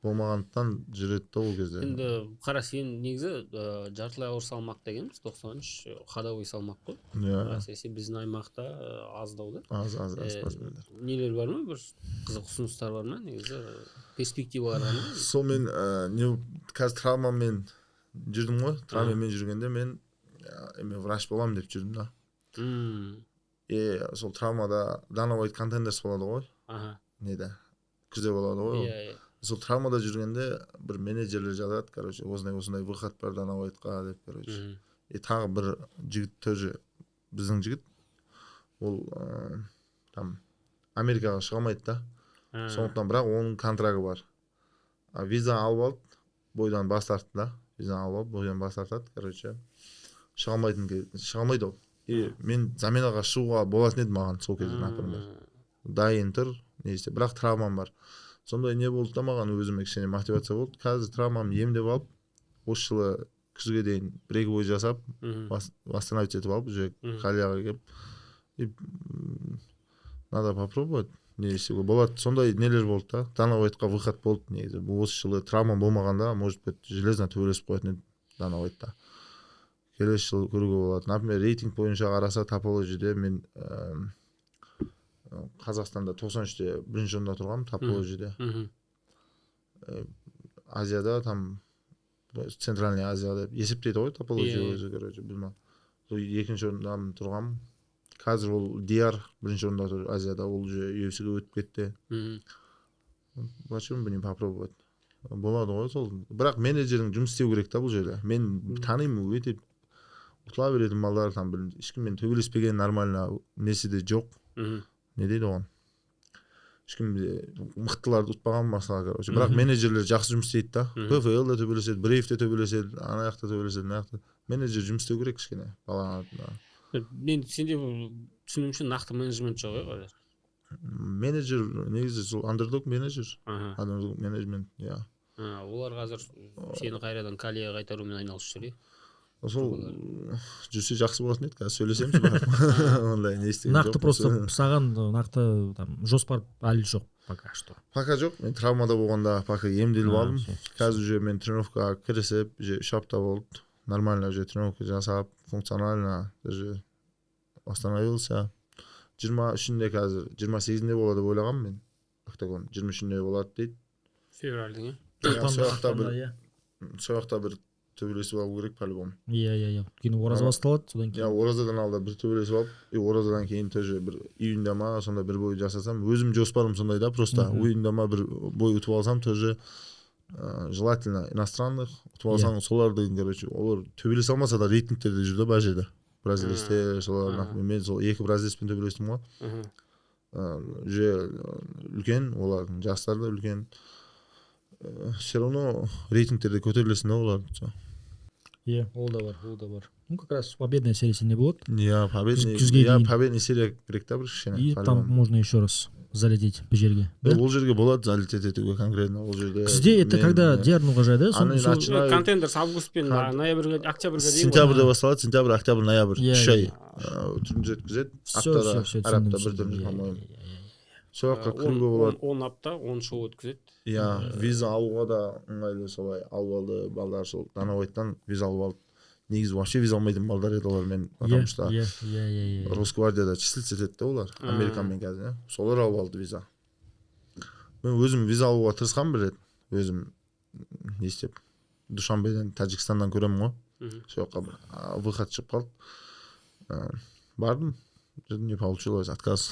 болмағандықтан жүреді да ол кезде. Енді қара, сен негізі жартылай ауыр салмақ дегенбіз 93 ходовой салмақ қой. Әсіресе біздің аймақта аздау да. Аз спортсмендер. Нелер бар ма, бір қызық ұсыныстар бар ма, негізі перспективалар бар ма? Сол мен қазір травмамен жүрдім ғой. Травмамен жүргенде мен врач боламын деп жүрдім да. Сол травмада Dana Contenders болады ғой. Неде? Күзде болады ғой. Сол травмада жүргенде бір менеджерлер жазады, короче, осындай выход бар Dana White'қа деп, короче. Тағы бір жігіт тоже, біздің жігіт, ол там Америкаға шыға алмайды да. Сондықтан бірақ оның контрагы бар. Виза алып алды, бойдан бас тартты да. Виза алып алып, бойдан бас тартады, короче. Шыға алмайды ол. Мен заменаға шығуға болатын еді маған сол кезде, например. Дайын тұр, не істе, бірақ травмам бар. Сондай не болды да маған өзіме кішкене мотивация болды. Қазір травмамды емдеп алып, осы жылы күзге дейін бір-екі бой жасап, восстановить етіп алып, уже қалияға келіп, надо попробовать, не істеуге болады. Сондай нелер болды да. Dana White'қа выход болды негізі. Осы жылы травмам болмағанда, может быть, железно төбелесіп қоятын еді Dana White'та. Келесі жылы көруге болады. Например, рейтинг бойынша қараса, топологияда мен Қазақстанда 93-те бірінші орында тұрғам, топологияда. Азияда там Центральный Азияда есептейді ғой топология өзі, короче, білмем. Екінші орында тұрғам. Қазір ол DR бірінші орында тұр Азияда, ол уже UFC-ге өтіп кетті. Почему бы не попробовать? Болады ғой сол. Бірақ менеджерің жұмыс істеу керек та бұл жерде. Мен танимын, өте ұтыла беретін балдар, там ешкіммен төбелеспеген нормально несі де жоқ. Не дейді оған? Ешкім мықтыларды ұтпаған масала, короче. Бірақ менеджерлер жақсы жұмыс істейді да. ПФЛ-де төбелеседі, Брейвте төбелеседі, ана жақта төбелеседі, мына жақта. Менеджер жұмыс істеу керек кішкене балаға. Енді сенде түсінуімше нақты менеджмент жоқ ғой қазір. Менеджер негізі сол андердог менеджер. Андердог менеджмент, иә. Олар қазір сені қайрадан Калияға қайтарумен айналысып жүр. Сол жүрсе жақсы болатын еді, қазір сөйлесеміз барып. Ондай не істеген жоқ. Нақты просто саған нақты жоспар әлі жоқ пока что. Пока жоқ. Мен травмада болғанда пока емделіп алдым. Қазір уже мен тренировкаға кірісіп, 3 апта болды. Нормально уже тренировка жасап, функционально даже остановился. 23-нде қазір, 28-нде болады деп ойлағам мен. Октагон 23-нде болады дейді. Февральдың, сояқта бір төбелесіп алу керек по-любому. Иә. Кейін ораза басталады, содан кейін. Оразадан алда бір төбелесіп алып, оразадан кейін тоже бір июньда ма сонда бір бой жасасам, өзім жоспарым сондай да, просто июньда ма бір бой ұтып алсам, тоже желательно иностранных ұтып алсаң, соларды, короче, олар төбелесе алмаса да рейтингтерде жүрді ба жерде. Бразилистер, солар, мен сол 2 бразилиспен төбелестім ғой. Уже үлкен, олардың жастары да үлкен. Все равно рейтингтерде көтерілесін да олар. Ол да бар. Ну, как раз победная серия не будет. Победная серия керек та бір кішкене. И там можно еще раз залететь по жерге. Ол жерге болады залететь етуге конкретно. Ол жерде. Сізде это когда диагноз уже, да? Контендерс августпен ноябрьге, октябрьге дейін. Сентябрьде басталады, сентябрь, октябрь, ноябрь. 3 ай түрінде өткізеді. Аптада, әр апта бір түрінде, по-моему. Сояққа кіруге болады. 10 апта, 10 шоу өткізеді. Виза алуға да ыңғайлы, солай алып алды балдар, сол Dana White'тан виза алып алды. Негізі вообще виза алмайтын балдар еді олар, мен потому что Росгвардияда числиться етеді олар, Американмен қазір, солар алып алды виза. мен өзім виза алуға тырысқанмын бір рет, өзім не істеп Душанбеден, Тәжікстаннан көремін ғой, сол жаққа бір выход шығып қалды, бардым, не получилось, отказ.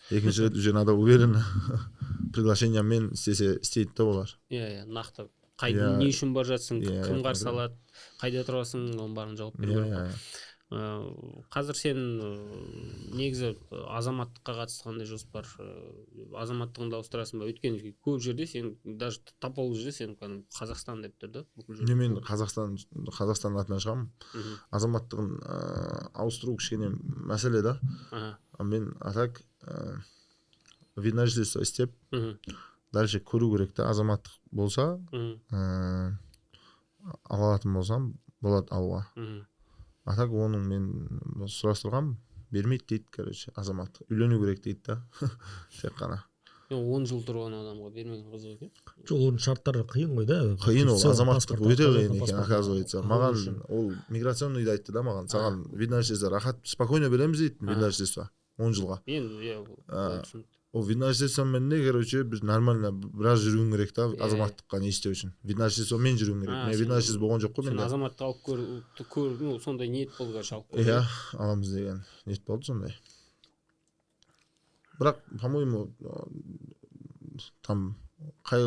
Екінші рет уже надо уверенно приглашениемен істесе істейді да олар. Нақты қайда не үшін бар жатсың, кім қарсы алады, қайда тұрасың, оның барын жауап беру керек. Қазір сен негізі азаматтыққа қатысты қандай жоспар, азаматтығыңды ауыстырасың ба? Өйткені көп жерде сен даже тап ол жерде сен Қазақстан деп тұр да. Мен Қазақстан атынан шығамын. Азаматтығын ауыстыру кішкене мәселе да. Мен атак вид на жительство істеп, дальше көру керек та, азаматтық болса, алатын болсам, болады алуға. Атак оның мен сұрастырғам, бермейді дейді, короче, азаматтық. Үйлену керек дейді да, тек қана. 10 жыл тұрған адамға бермеген қызық екен. Жоқ, оның шарттары қиын ғой да. Қиын ол, азаматтық өте қиын екен, оказывается. Маған ол миграционныйды айтты да маған, саған вид на жительство рахат, спокойно береміз дейді, вид на жительство 10 жылға. Ол вид на жительствомен не, короче, біз нормально біраз жүруің керек та, азаматтыққа не істеу үшін. Вид на жительствомен жүруің керек. Мен вид на жительство болған жоқ қой менде. Сен азаматтық алып көрдің, сондай ниет болды қаршы алып көрдің. Иә, аламыз деген ниет болды сондай. Бірақ, по-моему, там қай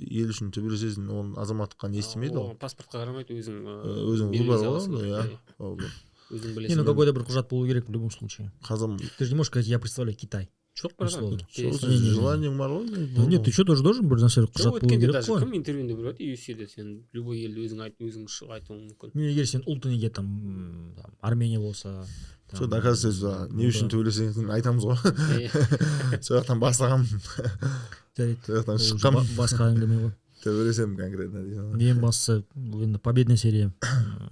ел үшін төбелесесің, ол азаматтыққа не істемейді ол. Паспортқа қарамайды, өзің выбор ғой. Не, ну какой-то бір құжат болу керек в любом случае. Ты же не можешь сказать, я представляю Китай. Жоқ бар желаниең бар ғой. Нет, ты что тоже должен бір нәрсе құжат болу керек қой. Кім интервьюінде біледі, UFC-де сен любой елді өзің айтуың мүмкін. Егер сен ұлты неге там Армения болса, сол доказательство не үшін төбелесеңін айтамыз ғой. Сол жақтан бастағам. Сол жақтан шыққам. Басқа әңгіме ғой. Төбелесем конкретно дейсің. Ең бастысы енді победная серия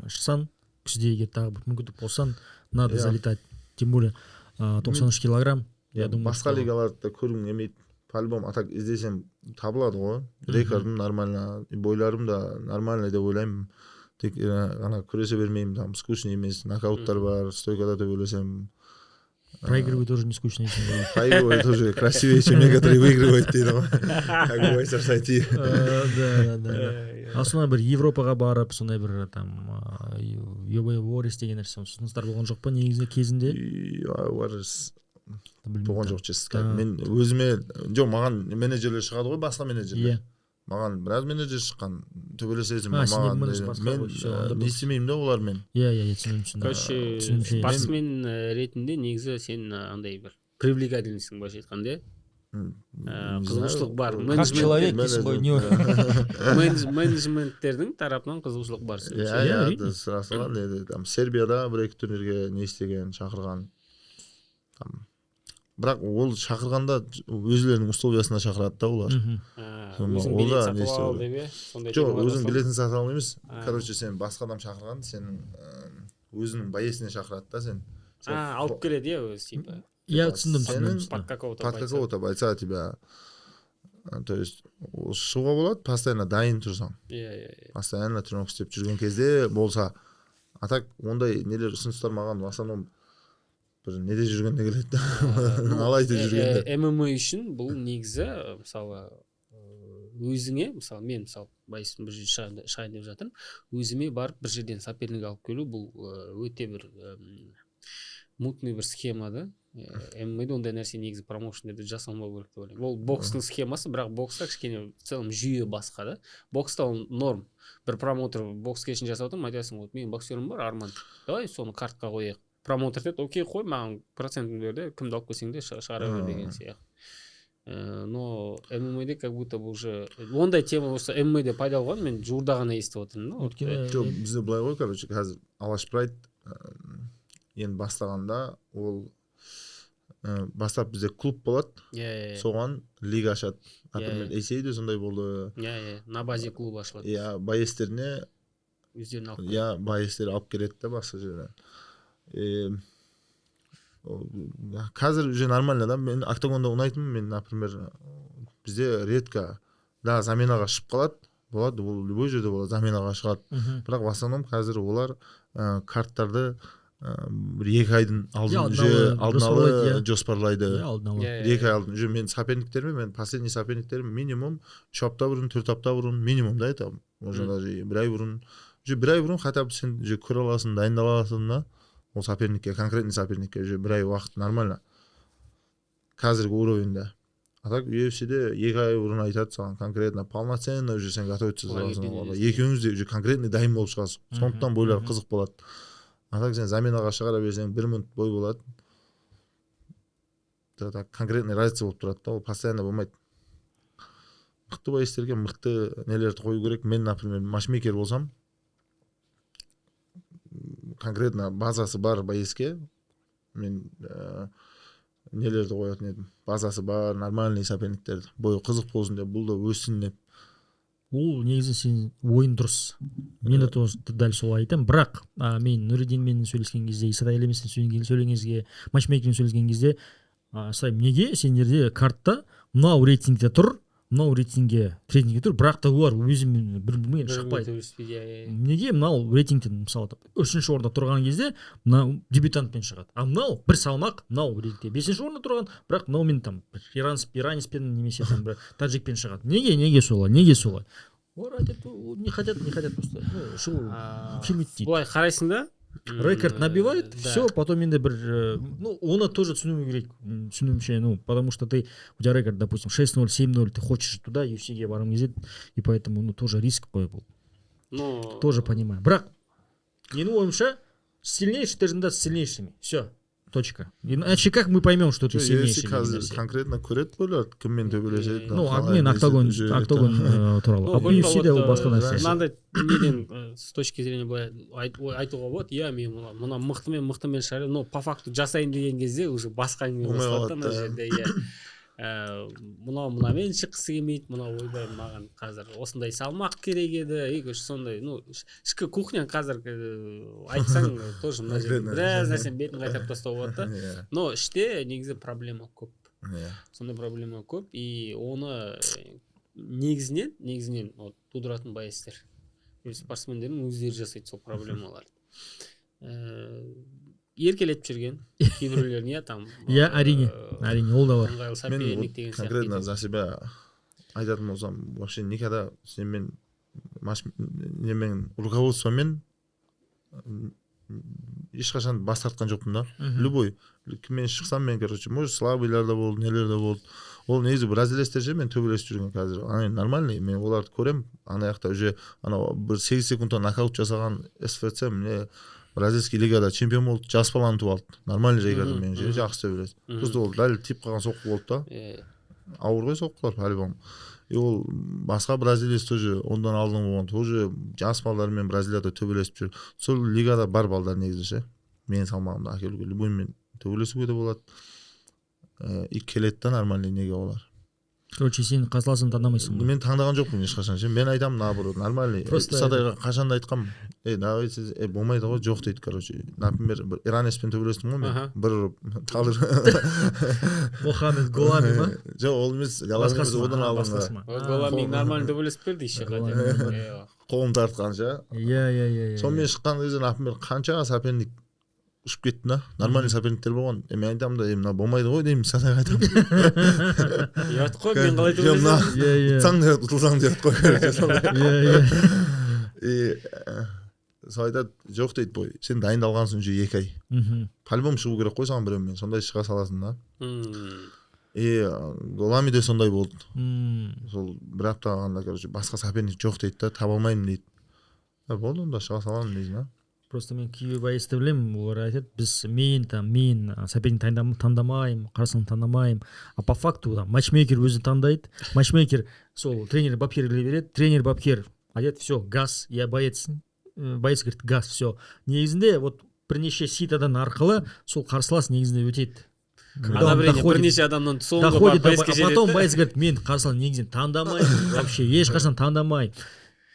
шықсаң, күзде егер тағы бір мүмкіндік болсаң, надо залетать. Тем более 93 килограмм. Басқа лигаларды көргім келмейді. По-любому атак іздесем табылады ғой. Рекордым нормально, бойларым да нормально деп ойлаймын. Тек ана күресе бермеймін, там скучный емес, нокауттар бар, стойкада төбелесем. Проигрывать тоже не скучно. Проигрывать тоже красивее, чем некоторые выигрывают дейді ғой. Как бойсар сайти. Да. Сондай бір Европаға барып, сондай бір там Warriors деген нәрсе ұсыныстар болған жоқ па негізі кезінде? Warriors болған жоқ, честно. Мен өзіме, жоқ, маған менеджерлер шығады ғой, басқа менеджерлер. Маған біраз менеджер шыққан, төбелесесің, маған мен не істемеймін да олармен. Короче, спортсмен ретінде негізі сен андай бір привлекательныйсың былайша айтқанда. Қызығушылық бар. Как человек дейсің ғой, менеджменттердің тарапынан қызығушылық бар. Иә, сұрастырған, Сербияда бір-екі турнирге не істеген, шақырған. Бірақ ол шақырғанда өзлерінің условиясына шақырады да олар. Өзің билет сатып ал деп е? Жоқ, өзің билетін сатып ал емес. Короче, сен басқа адам шақырған, сенің өзінің байесіне шақырады да сен. Алып келеді, өзі типа. Я түсіндім. Под какого-то бойца тебя. То есть, шығуға болады, постоянно дайын тұрсаң. Постоянно тренировка істеп жүрген кезде болса, а так ондай нелер ұсыныстар маған в основном бір неде жүргенде келеді. Алайда жүргенде. ММА үшін бұл негізі, мысалы, өзіңе, мысалы, мен, мысалы, байсын бір жерде шығайын деп жатырмын, өзіме барып бір жерден соперник алып келу, бұл өте бір мутный бір схема да. ММА-да ондай нәрсе негізі промоушендерде жасалмау керек деп ойлаймын. Ол бокстың схемасы, бірақ бокста кішкене в целом жүйе басқа да. Бокста ол норм. Бір промоутер бокс кешін жасап отыр, айтасың, вот менің боксерім бар, Арман. Давай соны картқа қояйық. Промоутер деді, окей, қой, маған процентін берді, кімді алып келсең де шығара бер деген сияқты. Но ММА-де как будто бұл уже ондай тема болса ММА-де пайда болған, мен жуырда ғана естіп отырмын. Жоқ, бізде былай ғой, короче, қазір Алаш Прайд енді бастағанда ол бастап бізде клуб болады, соған лига ашады. Например, Есейде сондай болды. На базе клуб ашылады. Иә, байестеріне өздерін алып келеді. Иә, байестер алып келеді да басқа жерден. Қазір уже нормально да, мен октагонда ұнайтынмын, мен, например, бізде редко да заменаға шығып қалады, болады, ол любой жерде болады, заменаға шығады. Бірақ в основном қазір олар карттарды бір 2 айдың алдын уже алдын ала жоспарлайды. Алдын ала. 2 ай алдын уже мен соперниктеріме, мен последний соперниктерім минимум 3 апта бұрын, 4 апта бұрын минимум да айтамын. Можно даже 1 ай бұрын. Уже 1 ай бұрын хотя бы сен уже көре аласың, дайындала аласың да. Ол соперникке, конкретный соперникке уже 1 ай уақыт нормально. Қазіргі уровеньде. А так UFC'де 2 ай бұрын айтады саған конкретно полноценно уже сен готовиться жасаласың. Екеуіңіз де уже конкретный дайын болып шығасың. Сондықтан бойлар қызық болады. А так сен заменаға шығара берсең 1 минут бой болады. Так конкретный разница болып тұрады да, ол постоянно болмайды. Мықты боецтерге мықты нелерді қою керек. Мен, например, матчмейкер болсам, конкретно базасы бар боецке мен нелерді қоятын едім. Базасы бар, нормальный соперниктерді. Бойы қызық болсын деп, бұл да өссін деп. Ол негізі сен ойын дұрыс. Мен де дәл солай айтамын. Бірақ мен Нұридинмен сөйлескен кезде, Исатай Елеместен сөйлеген кезде, матчмейкермен сөйлескен кезде сұраймын, неге сендерде картта мынау рейтингте тұр, мынау рейтингте тұр, бірақ та олар өзімен бір-бірімен шықпайды. Неге мынау рейтингтен мысалы 3-ші орында тұрған кезде мынау дебютантпен шығады. А мынау бір салмақ, мынау рейтингте 5-ші орында тұрған, бірақ мынаумен там ираниспен немесе там бір таджикпен шығады. Неге солай? Олар айтады, не хотят просто. Шоу келмейді дейді. Былай қарайсың да, рекорд набивает, все, потом енді бір, оны тоже түсінуімше, потому что ты, у тебя рекорд, допустим, 6-0, 7-0, ты хочешь туда, UFC-ге барғың келеді, и поэтому, тоже риск қой бұл. Тоже понимаю. Бірақ, менің ойымша, сильнейший, ты же с сильнейшими, все. Точка. Иначе как мы поймем, что ты сильнейший? Конкретно көреді бөлер, кіммен төбелеседі. Мен октагон туралы. А UFC-де ол басқа нәрсе. Мынандай неден с точки зрения былай айтуға болады. Иә, мен мына мықтымен шығарып, но по факту жасайын деген кезде уже басқа әңгіме басталады мына жерде. Мынамен шыққысы келмейді, мына ойбай маған қазір осындай салмақ керек еді, сондай, ішкі кухня қазір айтсаң тоже мына жерде біраз нәрсені бетін қайтарып тастау болады да. Но іште негізі проблема көп. Сондай проблема көп, и оны негізінен тудыратын боецтер. Спортсмендердің өздері жасайды сол проблемаларды. Еркелетіп жүрген кейбіреулерін, әрине, ол да бар. Мен конкретно за себя айтатын болсам, вообще никогда сенімен руководствомен ешқашан бас тартқан жоқпын да. Любой кіммен шықсам мен, короче, может слабыйлар да болды, нелер да болды. Ол негізі бразилецтер же мен төбелесіп жүрген қазір. Нормальный, мен оларды көрем. Ана жақта уже бір 8 секундта нокаут жасаған СФЦ міне бразильский лигада чемпион болды, жас баланы туып алды. Нормальный жайгады мен же, жақсы төбелес. Просто ол дәл тип қалған соққы болды да. Ауыр ғой соққылар, по-любому. И ол басқа бразилец тоже ондан алдын болған, тоже жас балдармен Бразилияда төбелесіп жүр. Сол лигада бар балдар негізі ше. Мен салмағымда әкелуге, любоймен төбелесуге де болады. И келеді да нормальный неге олар. Короче, сен қарсыласын таңдамайсың. Мен таңдаған жоқпын ешқашан. Мен айтамын, наоборот, нормальный. Сатайға қашан да айтқам, давай сіз болмайды ғой, жоқ дейді, короче. Например, Иранеспен төбелестім ғой мен. Бір талыр. Мохаммед Голами ма? Жоқ, ол емес, Голами одан алынға. Голами нормально төбелесіп берді еще қате. Қолым тартқанша. Иә. Сонымен шыққан кезде, например, қанша соперник ұшып кетті да, нормальный соперниктер болған. Мен айтамын да, мына болмайды ғой деймін, Сатайға айтамын. Ұят қой, мен қалай төбелесем? Ұтсаң да ұтылсаң да ұят қой. Сол айтады, жоқ дейді бой, сен дайындалғансың уже 2 ай. По-любому шығу керек қой саған біреумен, сондай шыға саласың да. Голами де сондай болды. Сол бір апта қалғанда, короче, басқа соперник жоқ дейді да, таба алмаймын дейді. Болды, онда шыға саламын дейсің да. Просто мен кейбір боецті білемін, олар айтады, біз мен соперник таңдамаймын, қарсылығын таңдамаймын. А по факту матчмейкер өзі таңдайды. Матчмейкер сол тренер бапкерге береді, тренер бапкер айтады, все, газ, я боецсің. Боец говорит, газ, все. Негізінде вот бірнеше ситадан арқылы сол қарсылас негізінде өтеді. Бірнеше адамнан соңғы бар боецке жетеді. Потом боец говорит, мен қарсылығын негізінде таңдамаймын, вообще ешқашан таңдамаймын.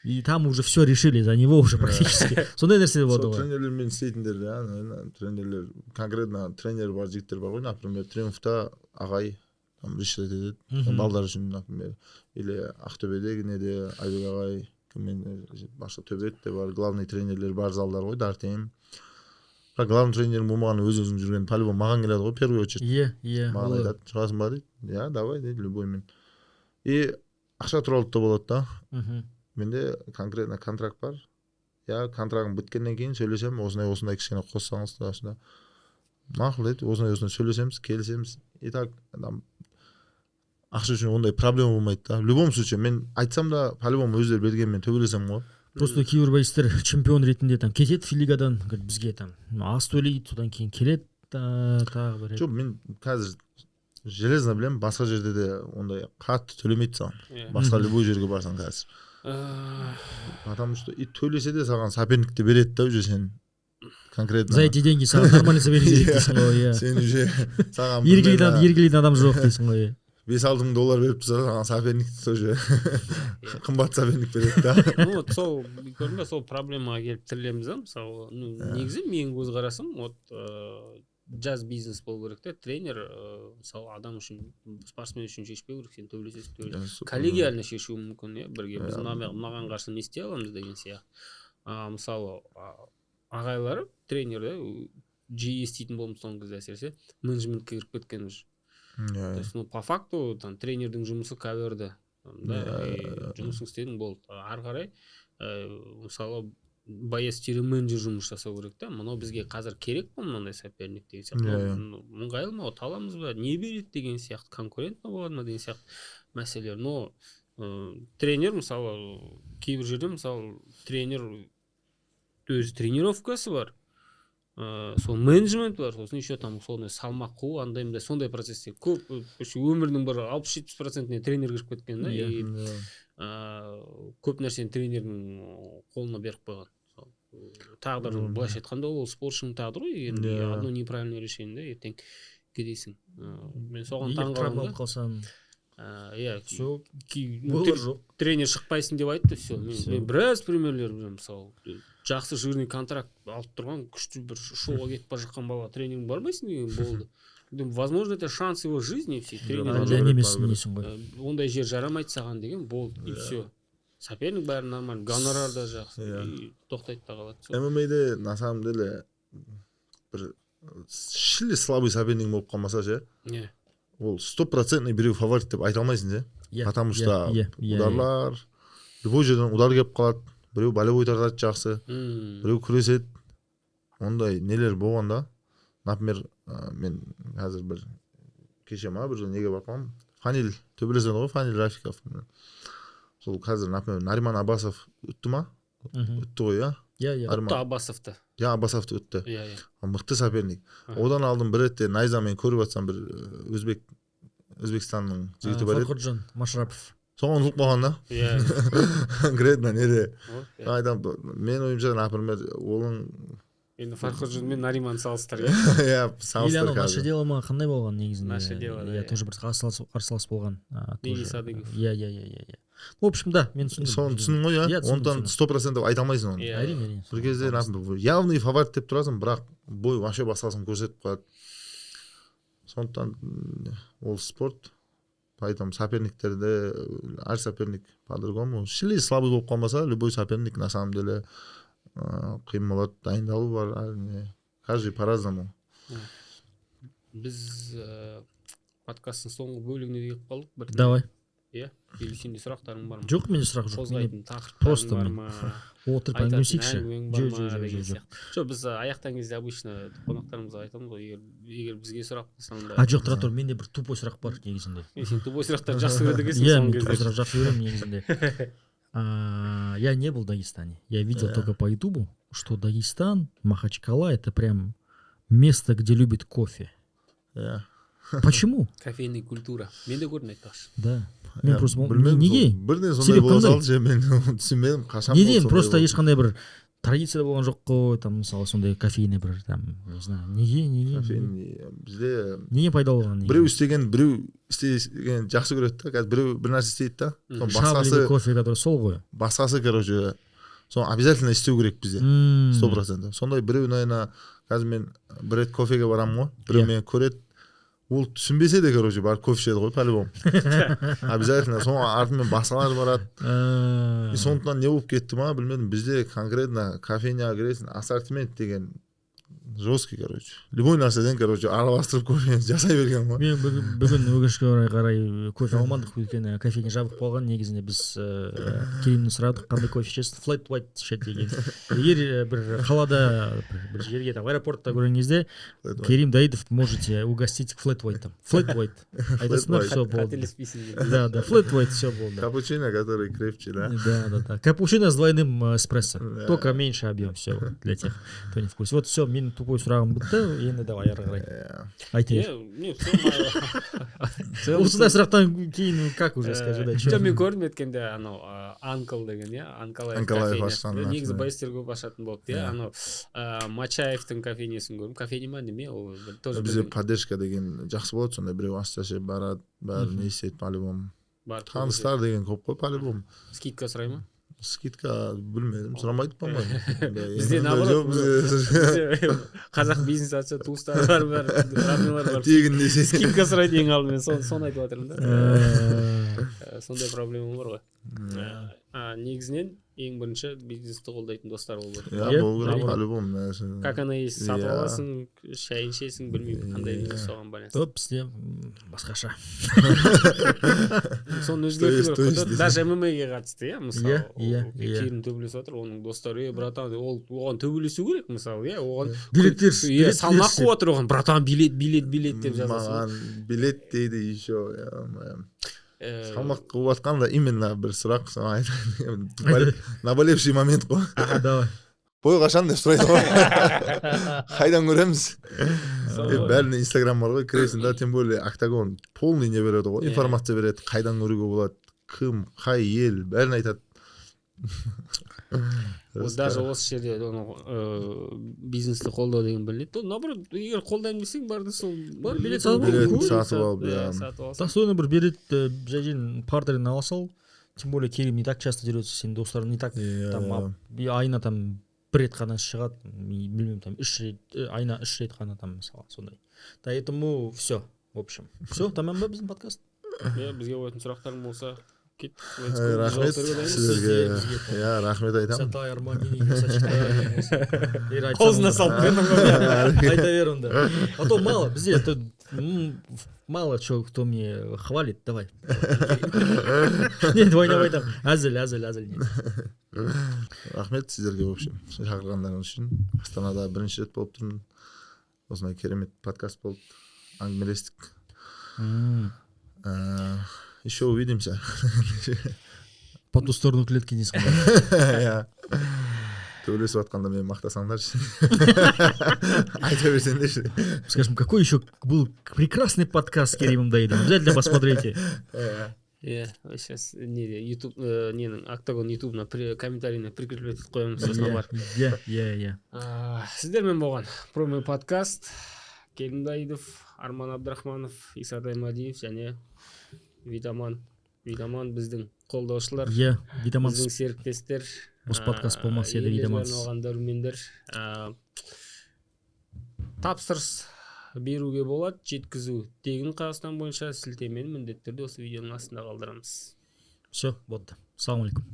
И там уже все решили за него уже практически. Сондай нәрсе болады ғой. Тренерлермен істейтіндер, тренерлер, конкретно тренер бар, жігіттер бар ғой, например, Триумфта ағай решет етеді, балдар үшін, например, или Ақтөбедегі неде Айбек ағай, кіммен башқа төбет те бар, главный тренерлер бар залдар ғой, Дартем. бірақ главный тренерің болмағаннан өз өзің жүрген по-любому маған келеді ғой первый очередь. Иә. Маған айтады, шығасың ба дейді. Иә, давай дейді, любоймен. И ақша туралы да болады да. Менде конкретно контракт бар. Я контрактым біткеннен кейін сөйлесем, осындай кішкене қоссаңыз да осында. Мақұл дейді, осындай сөйлесеміз, келісеміз. И так, ақша үшін ондай проблема болмайды да. В любом случае, мен айтсам да, по-любому өздері берген, мен төбелесем ғой. Просто кейбір байыстар чемпион ретінде там кетеді филигадан, бізге там аз төлейді, содан кейін келеді тағы бір. Жоқ, мен қазір железно білем, басқа жерде де ондай қатты төлемейді саған. Басқа любой жерге барсаң қазір. Потому что и төлесе де саған соперникті береді да, уже сен конкретно. За эти деньги саған нормальный соперник керек дейсің ғой. Сен уже саған ергілейтін адам жоқ дейсің ғой. $5,000 беріп тұрса, саған соперникті тоже қымбат соперник береді да. Ну, сол көрдің бе, сол проблемаға келіп тірелеміз да, мысалы, негізі менің көзқарасым, жаз бизнес болу керек те, тренер мысалы адам үшін, спортсмен үшін шешпеу керек, сен төбелесесің. Коллегиально шешуі мүмкін, бірге біз мынаған қарсы не істей аламыз деген сияқты. Мысалы, ағайлары тренерді жиі еститін болдым соңғы кезде әсіресе менеджментке кіріп кеткен уже. То есть, ну, по факту там тренердің жұмысы каверді, жұмысын істедің болды. Ары қарай, мысалы, боец менеджер жұмыс жасау керек та, мынау бізге қазір керек па мынандай соперник деген сияқты. Ыңғайлы ма, таламыз ба, не береді деген сияқты, конкурентно болады ма деген сияқты мәселелер. Но тренер, мысалы, кейбір жерде, мысалы, тренер өз тренировкасы бар. Сол менеджмент бар, сосын еще там салмақ қуу, андай сондай процесте көп өмірдің бір 60-70%-не тренер кіріп кеткен да, и көп нәрсені тренердің қолына беріп қойған. Тағдыр, былайша айтқанда, ол спортшының тағдыры ғой, енді одно неправильное решение да, ертең кетесің. Мен соған таңғалдым. Тренер шықпайсың деп айтты, все. Мен біраз примерлер білемін, мысалы. Жақсы жирный контракт алып тұрған, күшті бір шоуға кетіп бара жатқан бала тренерің бармайсың деген болды. Возможно, это шанс его жизни, все тренер. Ондай жер жарамайды саған деген болды, и все. Соперник бәрі нормально, гонорар да жақсы, и тоқтайды да қалады. ММА-де на самом деле бір шилі слабый соперник болып қалмаса ше, ол 100% біреу фаворит деп айта алмайсың же. Потому что ударлар, любой жерден удар келіп қалады. Біреу болевой тартады жақсы, біреу күреседі. Ондай нелер болған да. Например, мен қазір бір кеше бір неге барқам, Фанил төбелеседі ғой, Фанил Рафиков. Сол қазір, например, Нариман Абасов өтті ма? Өтті ғой, Өтті Абасовты. Абасовты өтті. Мықты соперник. Одан алдым бір ретте Найзамен көріп жатсам бір Өзбекстанның жігіті бар еді. Фарходжан Машрапов. Соған ұлып қалған да. Конкретно неде. Мен ойымша, например, олың... Енді Фарходжан мен Нариман салыстыр. Салыстыр қазір. Наше дело ма қандай болған негізінде? Наше дело, да. Тоже бір қарсылас болған. Денис Адыгов. В общем, да, мен түсіндім. Соны түсіндің ғой, ондан 100% айта алмайсың оны. Әрине. Бір кезде явный фаворит деп тұрасың, бірақ бой вообще басқасын көрсетіп қояды. Сондықтан ол спорт. Поэтому соперниктерде, әр соперник по-другому. Шили слабый болып қалмаса, любой соперник на самом деле қиын болады, дайындалу бар. Каждый по-разному. Біз подкасттың соңғы бөлігіне келіп қалдық. Давай. Или сенде сұрақтарың бар ма? Жоқ, менде сұрақ жоқ. Қозғайтын тақырыптарың бар ма? Отырып әңгімелесейікші. Жоқ, біз аяқтан кезде обычно қонақтарымызға айтамыз ғой, егер бізге сұрақ болсаң да. Жоқ, тұра тұр, менде бір тупой сұрақ бар негізінде. Сен тупой сұрақтарды жақсы көреді екенсің соңғы кезде. Тупой сұрақ жақсы көремін негізінде. Я не был в Дагестане. Я видел только по ютубу, что Дагестан, Махачкала — это прям место, где любят кофе. Почему? Кофейная культура. Мен де көрдім айтпақшы. Да. Мен просто неге? Бірден сондай бола салды, мен түсінбедім, қашан болды. Неден просто ешқандай бір традиция болған жоқ қой, там мысалы сондай кофейный бір там, не знаю, неге? Бізде неге пайда болған? Біреу істеген жақсы көреді да, қазір біреу бір нәрсе істейді да. Шаблиный кофе, который сол ғой. Басқасы, короче, соны обязательно істеу керек бізде. 100%. Сондай біреу, наверное, қазір мен бір рет кофеге барамын ғой, біреу мені көреді. Ол түсінбесе де, короче, барып кофе ішеді ғой, по-любому. Обязательно. Соның артымен басқалар барады. И сондықтан не болып кетті ма, білмедім. Бізде конкретно кофейняға кіресің, ассортимент деген жесткий, короче. Любой нәрседен, короче, араластырып кофе жасай берген ғой. Мен бүгін өкінішке орай қарай кофе алмадық, өйткені кофеге жабық болған. Негізінде біз Керимнен сұрадық, қандай кофе ішесіз, flat white ішеді деген. Егер бір қалада бір жерге там аэропортта көрген кезде Керим Даидов можете угостить flat white там. Flat white. Айтасыңдар, все болды. Да, flat white, все болды. Капучино, который крепче, да? Да. Капучино с двойным эспрессо. Только меньше объем, все для тех, кто не в курсе. Вот все, менің тупой сұрағым бітті, енді давай ары қарай. Айта бер. Осындай сұрақтан кейін как уже скажи, да? Жоқ, мен көрдім өткенде анау Анкл деген, Анкалаев ашқан. Негізі байстер көп ашатын болды, анау Мачаевтың кофейнесін көрдім. Кофейне ма неме, ол тоже бізде поддержка деген жақсы болады, сонда біреу асташы барады, бәрі не істейді по-любому. Таныстар деген көп қой по-любому. Скидка сұрай ма? Скидка білмедім, сұрамайды по-моему. Бізде наоборот, қазақ бизнес атса туыстары бар, роднылар бар. Тегін десе. Скидка сұрайды ең алдымен, соны айтып жатырмын да. Сондай проблема бар ғой. Негізінен ең бірінші бизнесті қолдайтын достар болып отыр. Ja, болу керек по-любому. Как она есть, сатып аласың, шайын ішесің, білмеймін қандай бизнес соған байланысты. Бізде басқаша. Соны өзгерту керек. Даже ММА-ге қатысты, мысалы. Керім төбелесіп отыр, оның достары, братан, ол оған төбелесу керек, мысалы, оған билеттер салмақ қуып отыр, оған братан билет деп жазасың. Маған билет дейді еще. Салмақ қуып атқанда именно бір сұрақ айтайын. Наболевший момент қой. Давай. Бой қашан деп сұрайды ғой. Қайдан көреміз? Бәріне инстаграм бар ғой, кіресің да, тем более октагон полный не береді ғой, информация береді, қайдан көруге болады, кім, қай ел, бәрін айтады. Даже осы жерде бизнесті қолдау деген біледі. Наоборот, егер қолдаймын десең, барды сол билет сатып алып, достойно бір билет жайын партерін ала сал. Тем более Керим не так часто дерется, сенің достарың не так там айына там бір рет қана шығады, білмеймін, там айына 3 рет қана там мысалы сондай. Поэтому все, в общем. Все, тамам ба біздің подкаст? Бізге қоятын сұрақтарың болса, кет. Рахмет сіздерге. Рахмет айтамын. Сатай Арманини, Сачтай. Қолына салып бердің ғой. Айта бер онда. А то мало, бізде мало кто мне хвалит, давай. Не, двойнап айтам. Әзіл. Рахмет сіздерге, в общем, шақырғандарыңыз үшін. Астанада бірінші рет болып тұрмын. Осындай керемет подкаст болды. Әңгімелестік. Еще увидимся. По ту сторону клетки не сказал. Төбелесіп атқанда мен мақтасаңдаршы. Айта берсеңдерші. Скажем, какой еще был прекрасный подкаст с Керимом Даидовым. Обязательно посмотрите. Сейчас YouTube, Октагон ютубына комментарийіне прикреплять етіп қоямын, сосын бар. Сіздермен болған промо подкаст. Керим Даидов, Арман Абдрахманов, Исатай Мадиев және Витаман біздің қолдаушылар. Витаман біздің серіктестер. Осы подкаст болмас еді Витаман. Дәрумендер. Тапсырыс беруге болады, жеткізу тегін Қазақстан бойынша, сілтемені міндетті түрде осы видеоның астында қалдырамыз. Все, болды. Ассалаумалейкум.